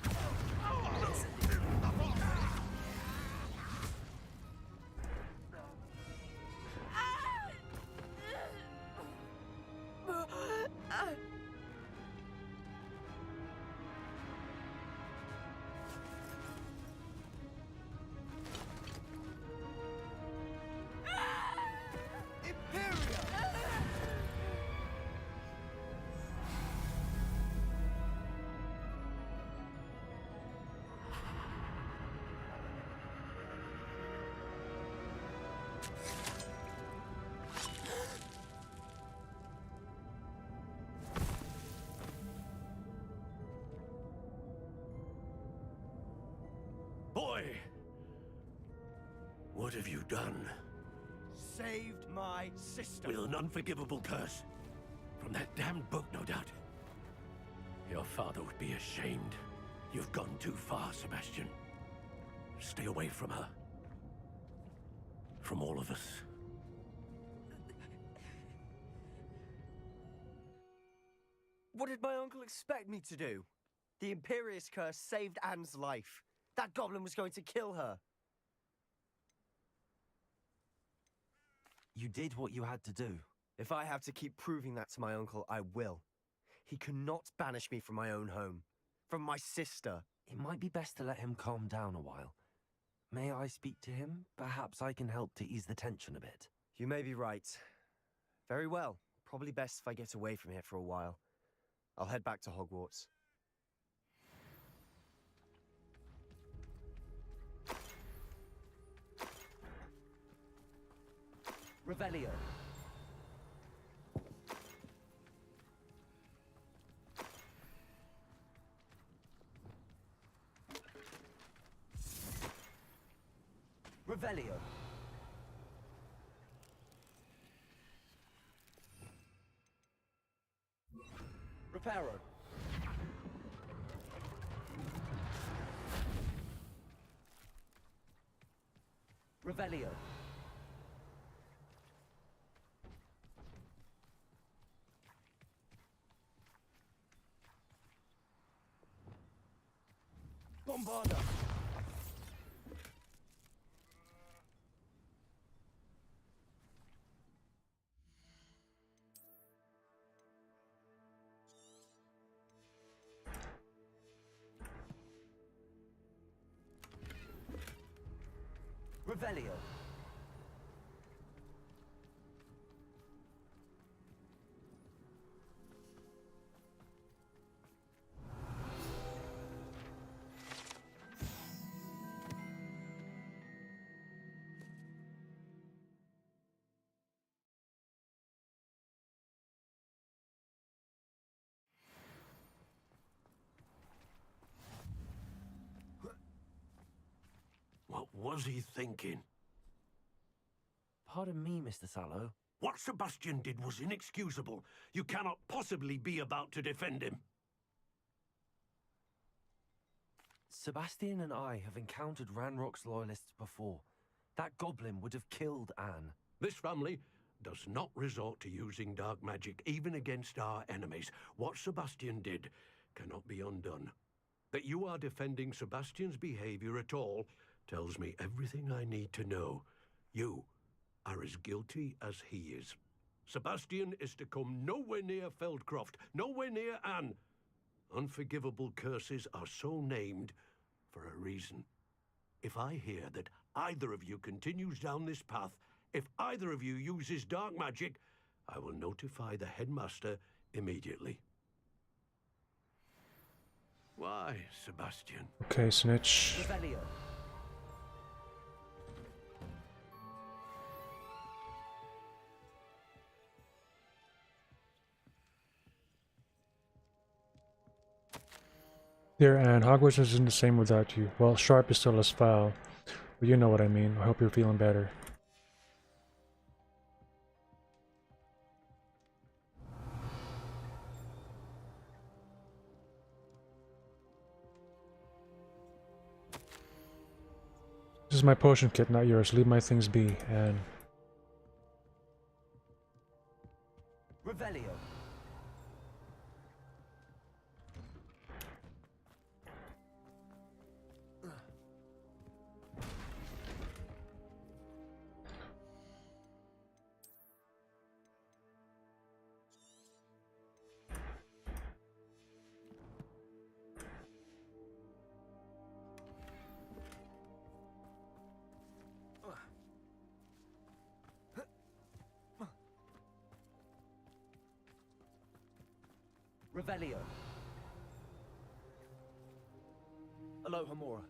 Boy! What have you done? Saved my sister. With an unforgivable curse. From that damned book, no doubt. Your father would be ashamed. You've gone too far, Sebastian. Stay away from her. From all of us. What did my uncle expect me to do? The Imperious curse saved Anne's life. That goblin was going to kill her. You did what you had to do. If I have to keep proving that to my uncle, I will. He cannot banish me from my own home. From my sister. It might be best to let him calm down a while. May I speak to him? Perhaps I can help to ease the tension a bit. You may be right. Very well. Probably best if I get away from here for a while. I'll head back to Hogwarts. Revelio. Revelio. Reparo. Revelio. Bombarda. Revelio. What was he thinking? Pardon me, Mr. Sallow. What Sebastian did was inexcusable. You cannot possibly be about to defend him. Sebastian and I have encountered Ranrock's loyalists before. That goblin would have killed Anne. This family does not resort to using dark magic, even against our enemies. What Sebastian did cannot be undone. That you are defending Sebastian's behavior at all tells me everything I need to know. You are as guilty as he is. Sebastian is to come nowhere near Feldcroft, nowhere near Anne. Unforgivable curses are so named for a reason. If I hear that either of you continues down this path, if either of you uses dark magic, I will notify the headmaster immediately. Why, Sebastian? Okay, snitch. Revelio. Dear Anne, Hogwarts isn't the same without you. Well, Sharp is still as foul. But you know what I mean. I hope you're feeling better. This is my potion kit, not yours. Leave my things be, Anne. Revelio. Revelio. Aloha Mora.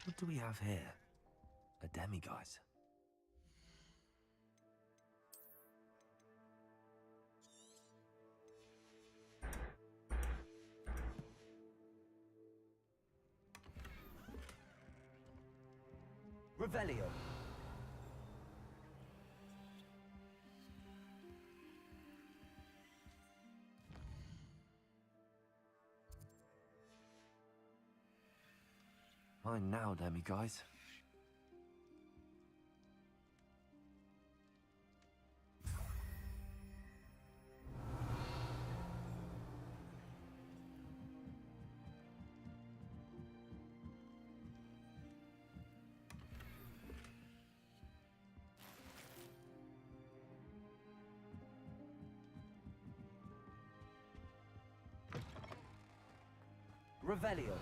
What do we have here? A demiguise. Revelio. Mine now, demiguise. Revelio.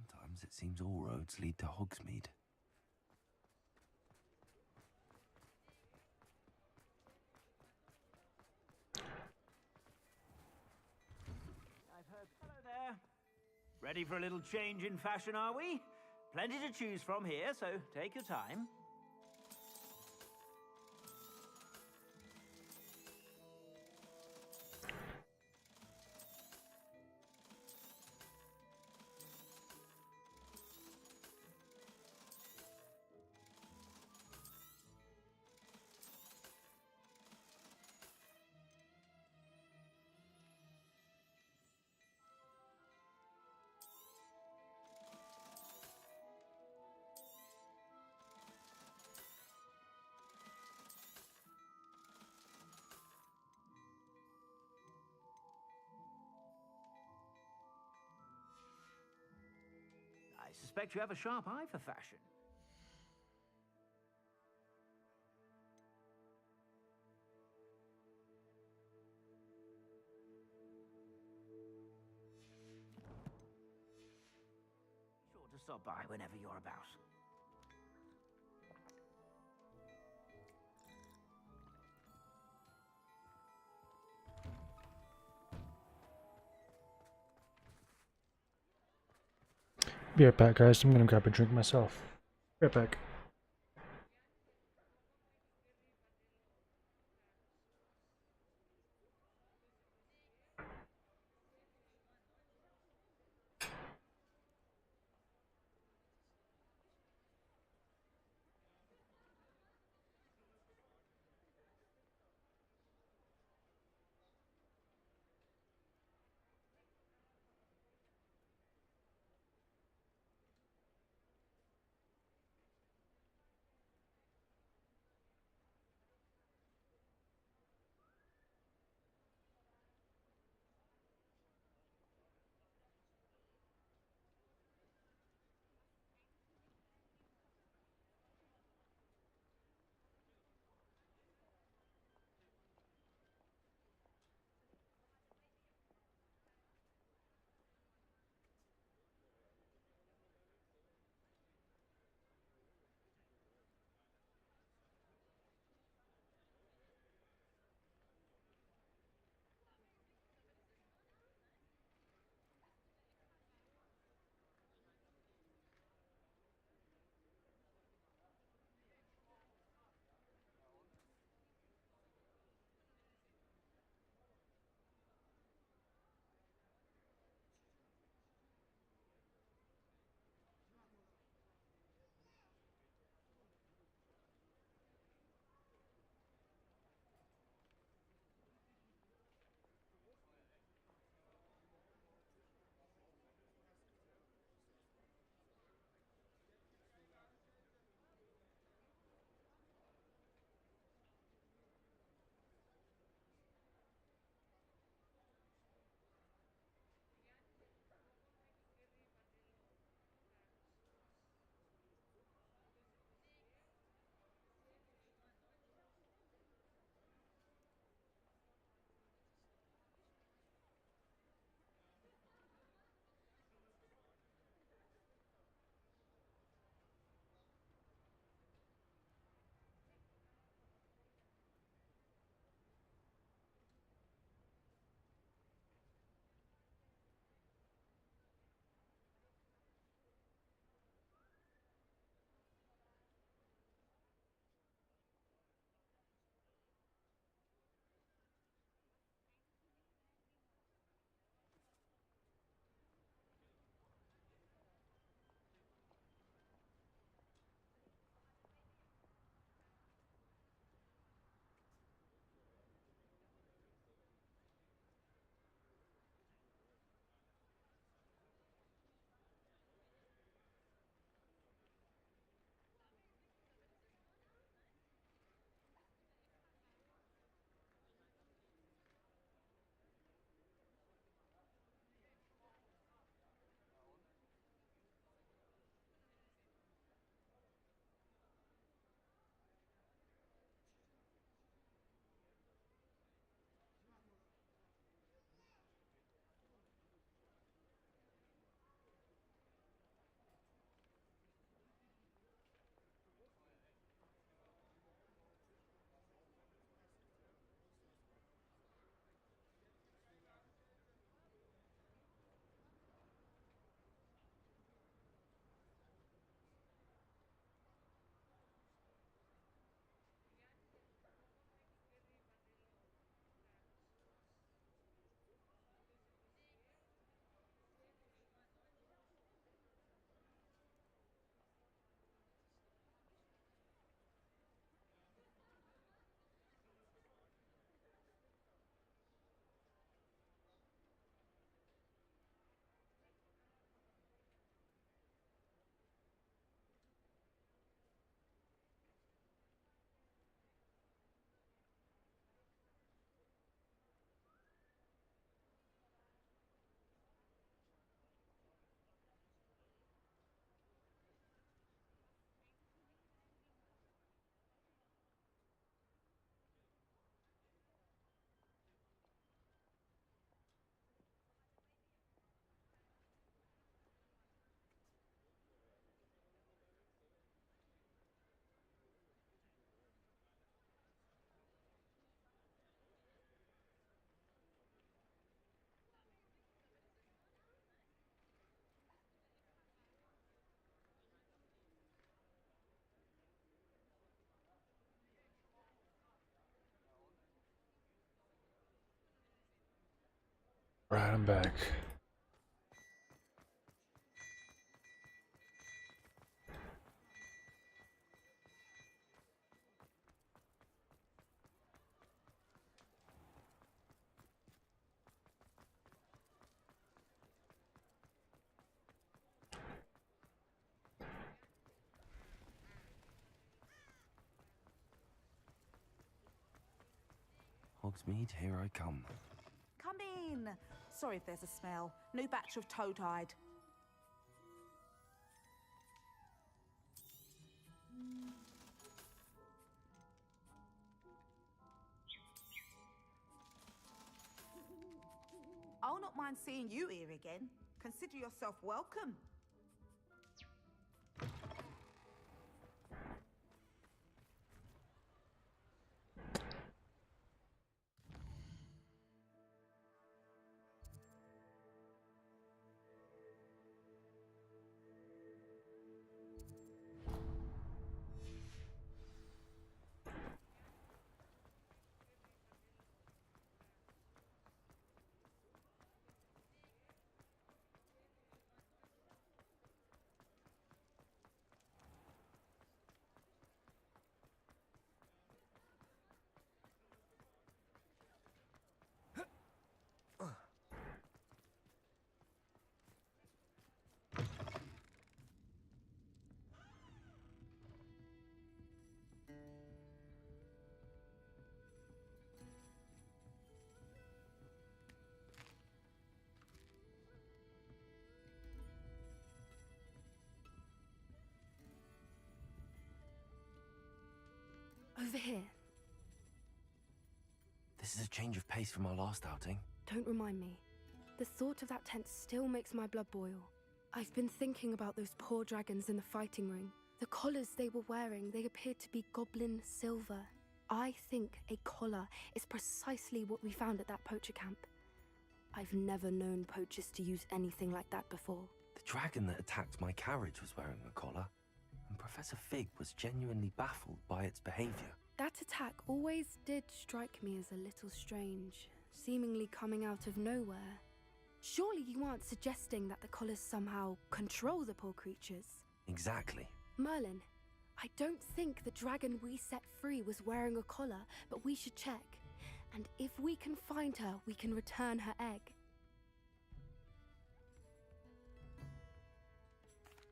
Sometimes it seems all roads lead to Hogsmeade. Hello there. Ready for a little change in fashion, are we? Plenty to choose from here, so take your time. I suspect you have a sharp eye for fashion. Be sure to stop by whenever you're about. Be right back, guys. I'm gonna grab a drink myself. Be right back. Right, I'm back. Hogsmeade, here I come. Come in. Sorry if there's a smell. New batch of toad-hide. I'll not mind seeing you here again. Consider yourself welcome. Over here. This is a change of pace from our last outing. Don't remind me. The thought of that tent still makes my blood boil. I've been thinking about those poor dragons in the fighting ring. The collars they were wearing, they appeared to be goblin silver. I think a collar is precisely what we found at that poacher camp. I've never known poachers to use anything like that before. The dragon that attacked my carriage was wearing a collar, and Professor Fig was genuinely baffled by its behavior. That attack always did strike me as a little strange, seemingly coming out of nowhere. Surely you aren't suggesting that the collars somehow control the poor creatures? Exactly. Merlin, I don't think the dragon we set free was wearing a collar, but we should check. And if we can find her, we can return her egg.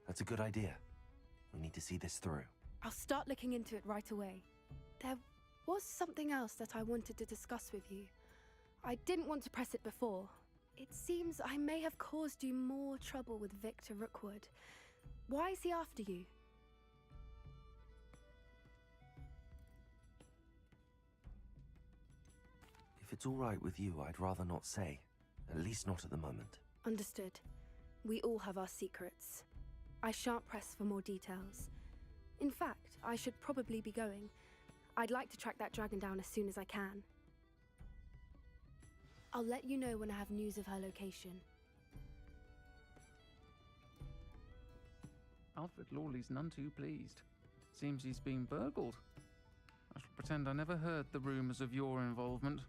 That's a good idea. We need to see this through. I'll start looking into it right away. There was something else that I wanted to discuss with you. I didn't want to press it before. It seems I may have caused you more trouble with Victor Rookwood. Why is he after you? If it's all right with you, I'd rather not say. At least not at the moment. Understood. We all have our secrets. I shan't press for more details. In fact, I should probably be going. I'd like to track that dragon down as soon as I can. I'll let you know when I have news of her location. Alfred Lawley's none too pleased. Seems he's been burgled. I shall pretend I never heard the rumours of your involvement.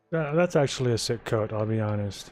That's actually a sick coat, I'll be honest.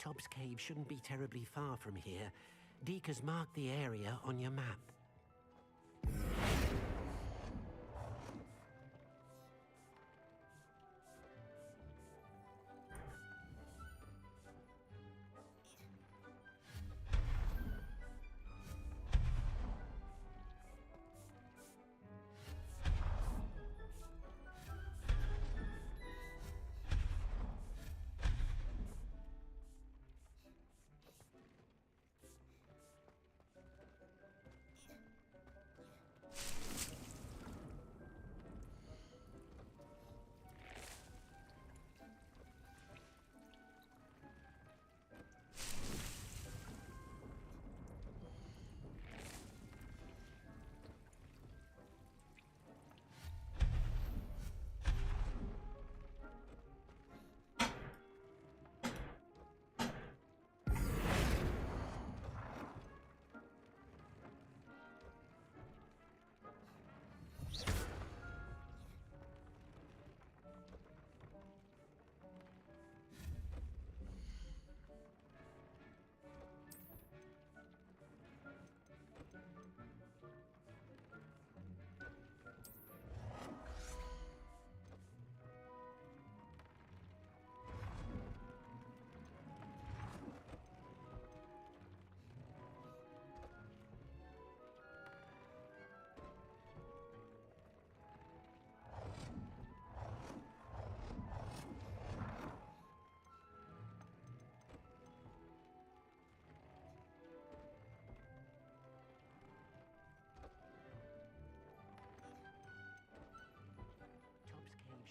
Tobbs Cave shouldn't be terribly far from here. Deke has marked the area on your map.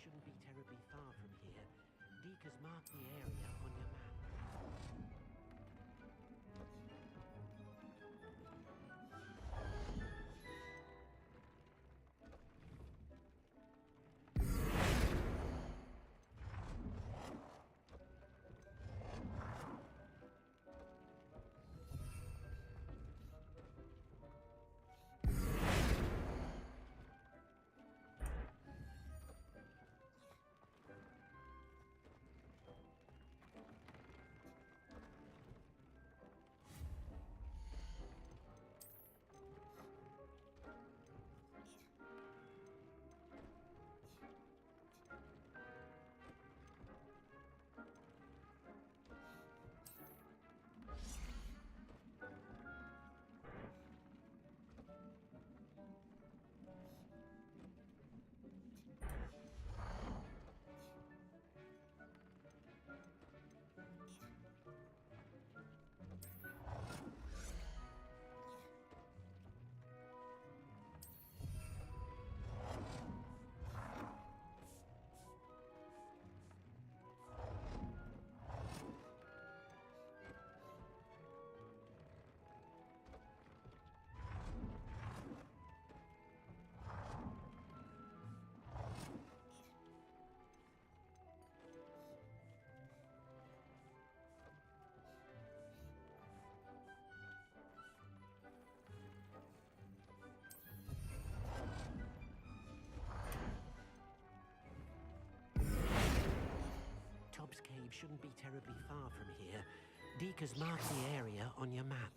Shouldn't be terribly far from here. Deke has marked the area on your map. Tobbs Cave shouldn't be terribly far from here. Deke has marked the area on your map.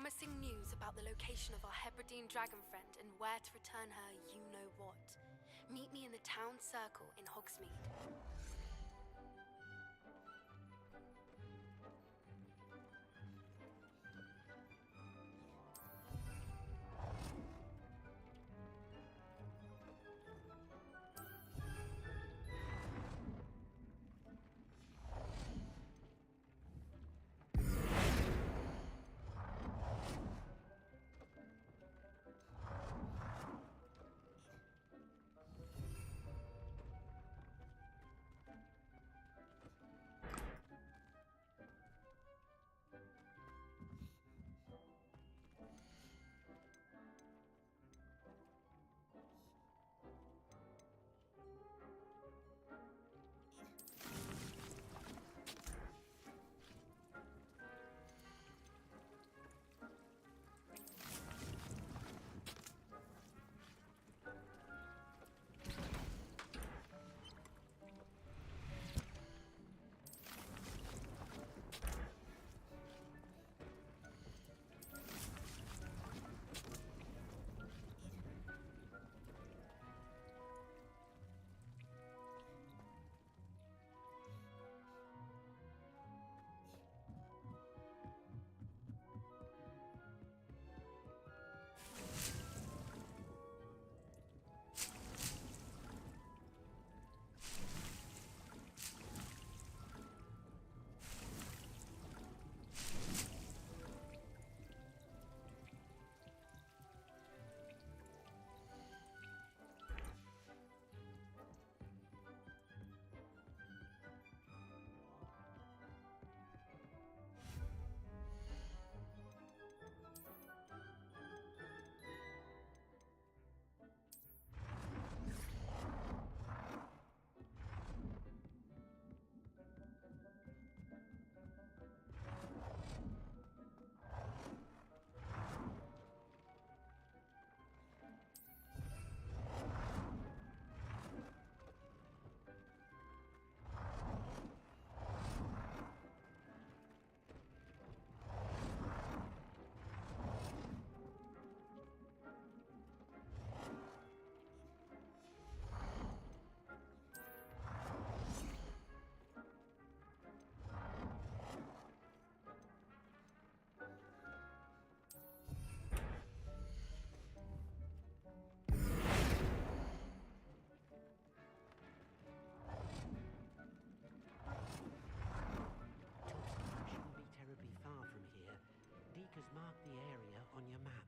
promising news about the location of our Hebridean dragon friend and where to return her you-know-what. Meet me in the town circle in Hogsmeade. Mark the area on your map.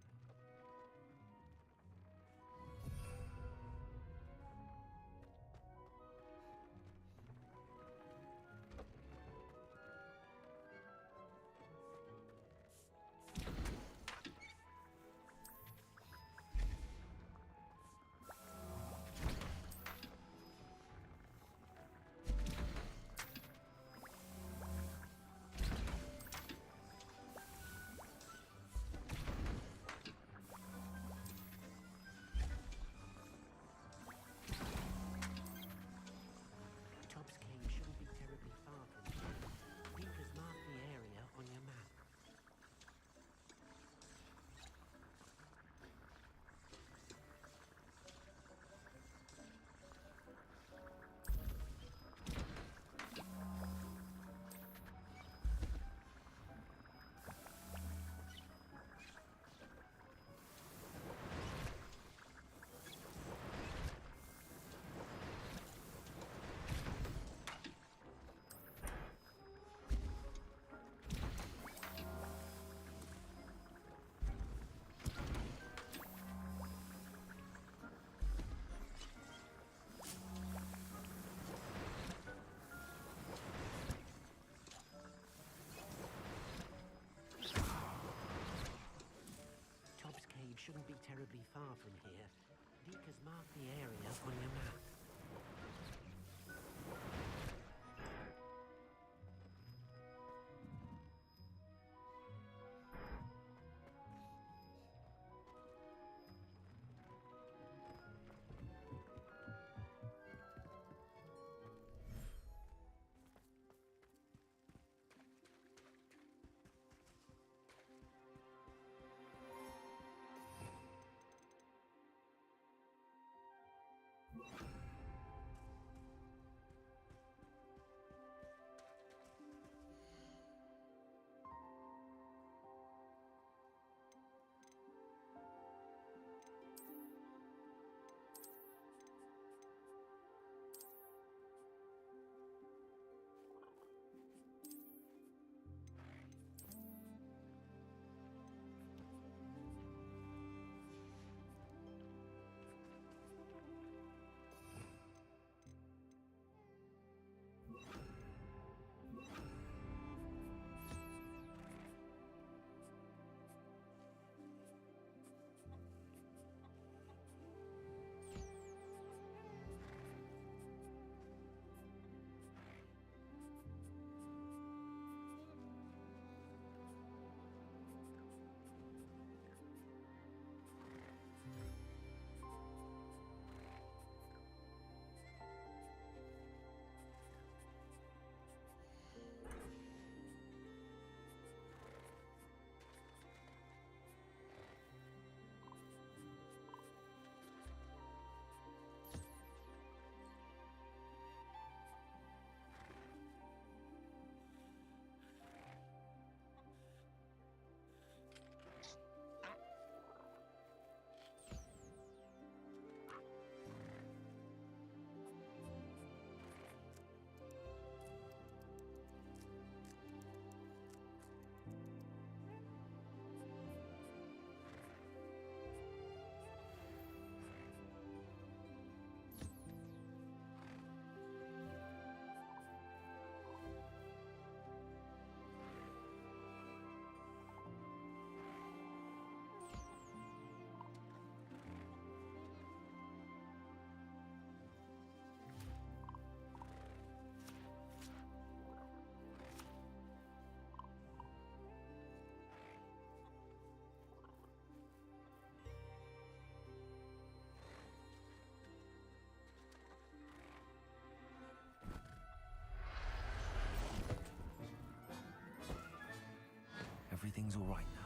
Shouldn't be terribly far from here. Deek has marked the area on your map. everything's all right now.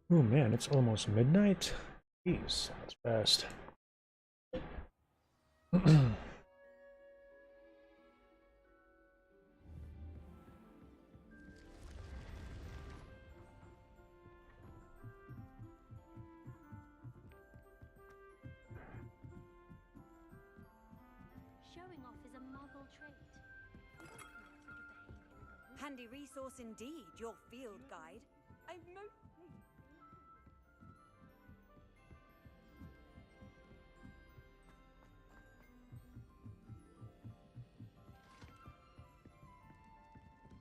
Oh man, it's almost midnight. Jeez, that's fast. Showing off is a muggle trait. We don't want that sort of behavior in the room. Handy resource indeed, your field guide. I'm most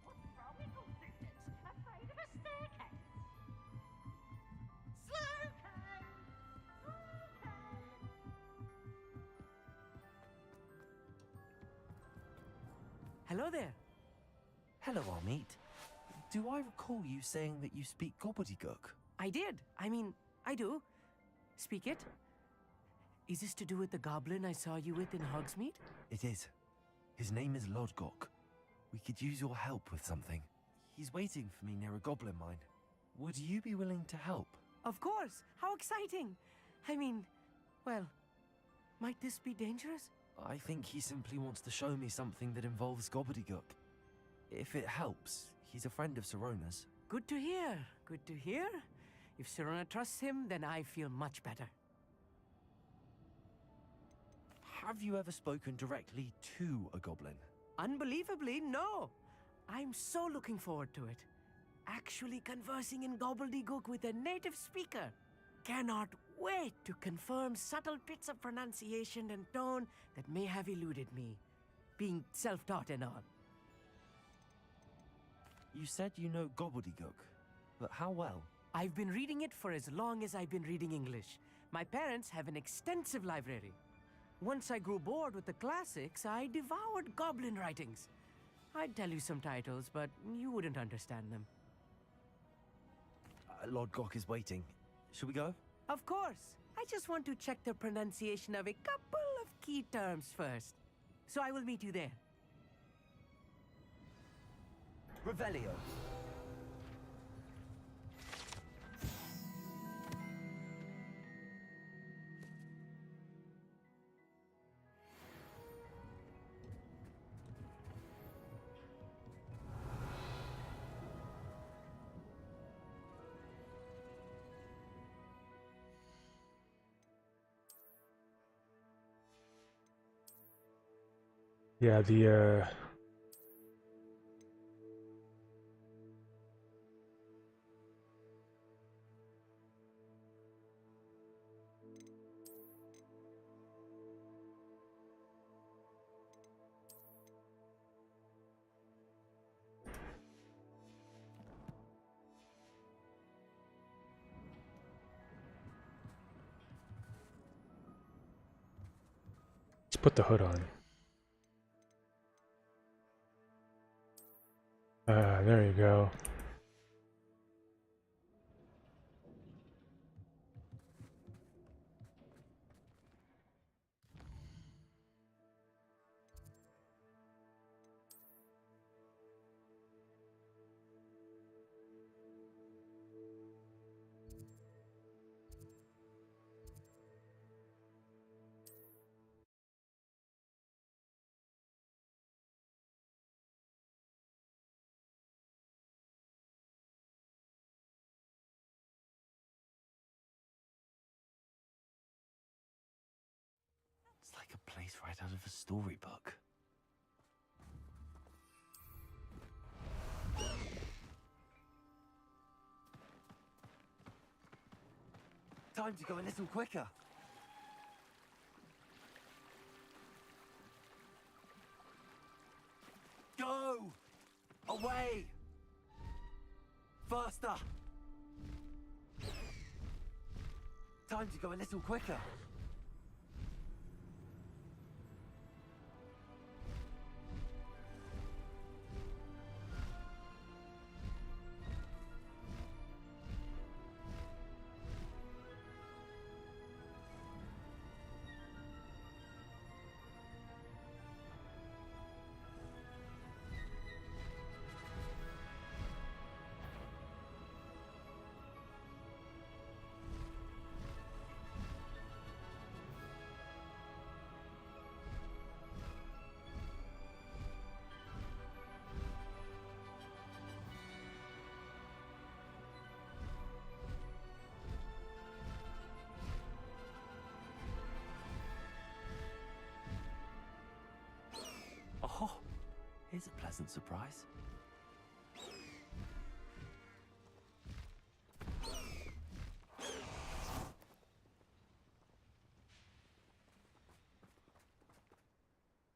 What's wrong with all students? Afraid of a staircase? Hello there. Hello, Amit. Do I recall you saying that you speak gobbledygook? I did. I mean, I do. Speak it. Is this to do with the goblin I saw you with in Hogsmeade? It is. His name is Lodgok. We could use your help with something. He's waiting for me near a goblin mine. Would you be willing to help? Of course. How exciting. I mean, well, might this be dangerous? I think he simply wants to show me something that involves gobbledygook. If it helps, he's a friend of Sirona's. Good to hear. Good to hear. If Sirona trusts him, then I feel much better. Have you ever spoken directly to a goblin? Unbelievably, no. I'm so looking forward to it. Actually conversing in gobbledygook with a native speaker. Cannot wait to confirm subtle bits of pronunciation and tone that may have eluded me, being self-taught and all. You said you know gobbledygook, but how well? I've been reading it for as long as I've been reading English. My parents have an extensive library. Once I grew bored with the classics, I devoured goblin writings. I'd tell you some titles, but you wouldn't understand them. Lodgok is waiting. Should we go? Of course. I just want to check the pronunciation of a couple of key terms first. So I will meet you there. Revelio. Yeah, let's put the hood on. There you go. It's like a place right out of a storybook. Time to go a little quicker. Go! Away! Faster! Time to go a little quicker. Here's a pleasant surprise.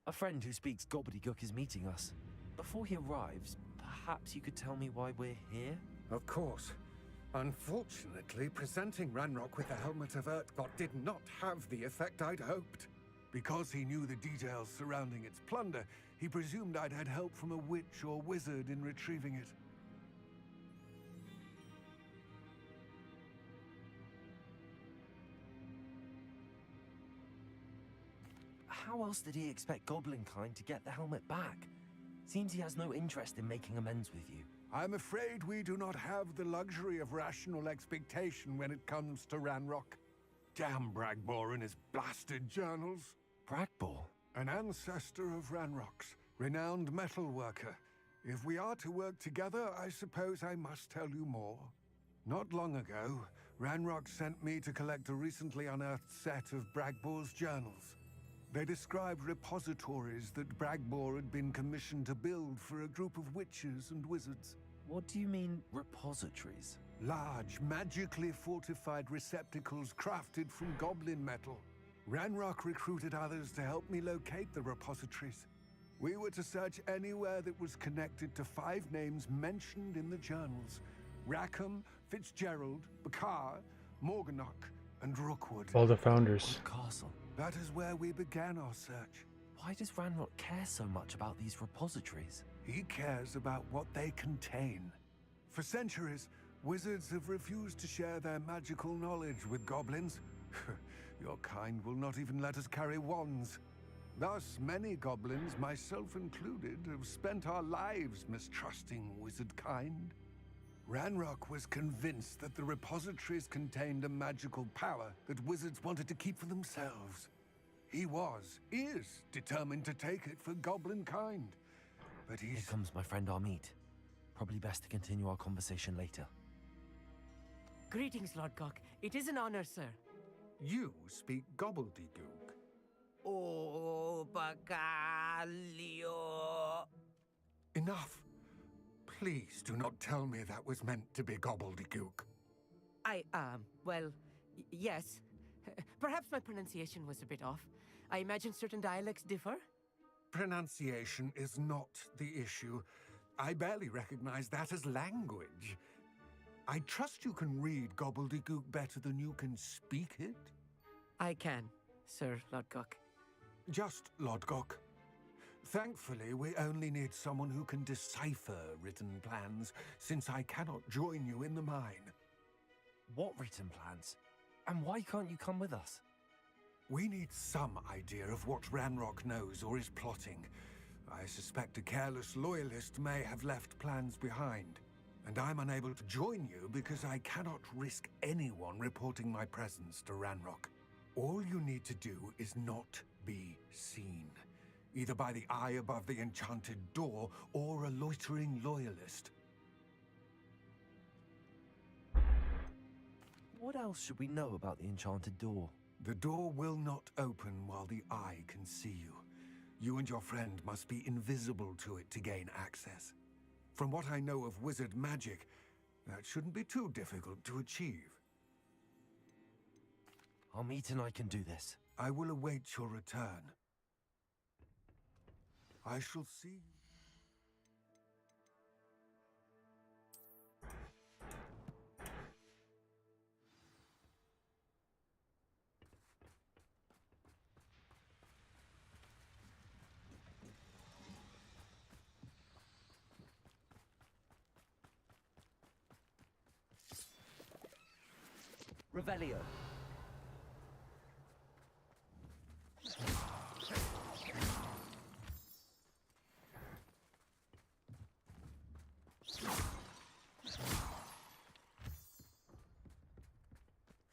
A friend who speaks gobbledygook is meeting us. Before he arrives, perhaps you could tell me why we're here? Of course. Unfortunately, presenting Ranrock with the Helmet of Urtkot did not have the effect I'd hoped. Because he knew the details surrounding its plunder, he presumed I'd had help from a witch or wizard in retrieving it. How else did he expect Goblinkind to get the helmet back? Seems he has no interest in making amends with you. I'm afraid we do not have the luxury of rational expectation when it comes to Ranrock. Damn Bragbor and his blasted journals. Bragbor? An ancestor of Ranrock's, renowned metalworker. If we are to work together, I suppose I must tell you more. Not long ago, Ranrock sent me to collect a recently unearthed set of Bragbor's journals. They described repositories that Bragbor had been commissioned to build for a group of witches and wizards. What do you mean, repositories? Large, magically fortified receptacles crafted from goblin metal. Ranrock recruited others to help me locate the repositories. We were to search anywhere that was connected to 5 names mentioned in the journals. Rackham, Fitzgerald, Bakar, Morganach, and Rookwood. All the founders. Castle. That is where we began our search. Why does Ranrock care so much about these repositories? He cares about what they contain. For centuries, wizards have refused to share their magical knowledge with goblins. Your kind will not even let us carry wands. Thus, many goblins, myself included, have spent our lives mistrusting wizard kind. Ranrock was convinced that the repositories contained a magical power that wizards wanted to keep for themselves. He is determined to take it for goblin kind. But Here comes my friend Amit. Probably best to continue our conversation later. Greetings, Lord Gok. It is an honor, sir. You speak gobbledygook. Oh, Bacalio. Enough. Please do not tell me that was meant to be gobbledygook. Well, yes. Perhaps my pronunciation was a bit off. I imagine certain dialects differ. Pronunciation is not the issue. I barely recognize that as language. I trust you can read gobbledygook better than you can speak it? I can, Sir Lodgok. Just Lodgok. Thankfully, we only need someone who can decipher written plans, since I cannot join you in the mine. What written plans? And why can't you come with us? We need some idea of what Ranrock knows or is plotting. I suspect a careless loyalist may have left plans behind. And I'm unable to join you because I cannot risk anyone reporting my presence to Ranrock. All you need to do is not be seen. Either by the eye above the enchanted door, or a loitering loyalist. What else should we know about the enchanted door? The door will not open while the eye can see you. You and your friend must be invisible to it to gain access. From what I know of wizard magic, that shouldn't be too difficult to achieve. Amit and I can do this. I will await your return. I shall see you. Revelio.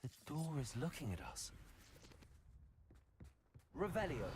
The door is looking at us. Revelio.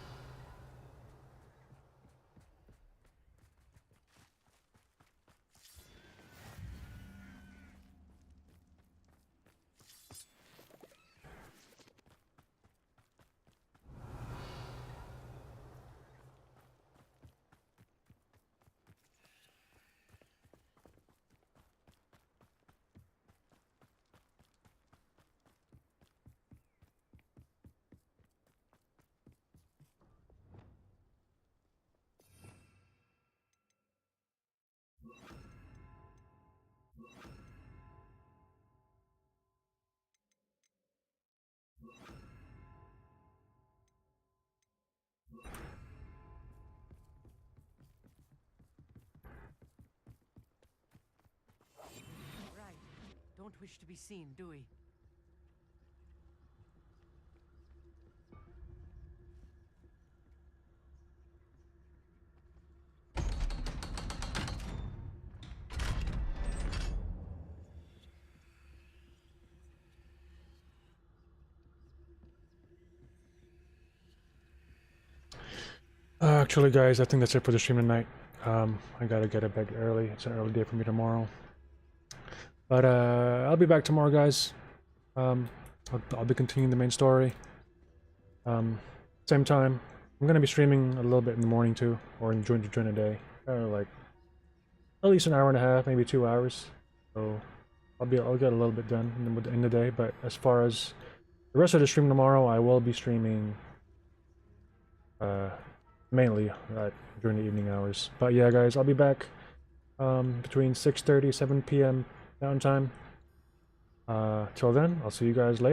don't wish to be seen, do we? Actually, guys, I think that's it for the stream tonight. I gotta get to bed early. It's an early day for me tomorrow. But I'll be back tomorrow, guys. I'll be continuing the main story. Same time. I'm gonna be streaming a little bit in the morning too, or during the day. Like at least an hour and a half, maybe 2 hours. So I'll get a little bit done in the day. But as far as the rest of the stream tomorrow, I will be streaming. Mainly during the evening hours. But yeah, guys, I'll be back between 6:30 7 p.m. downtime. Till then, I'll see you guys later.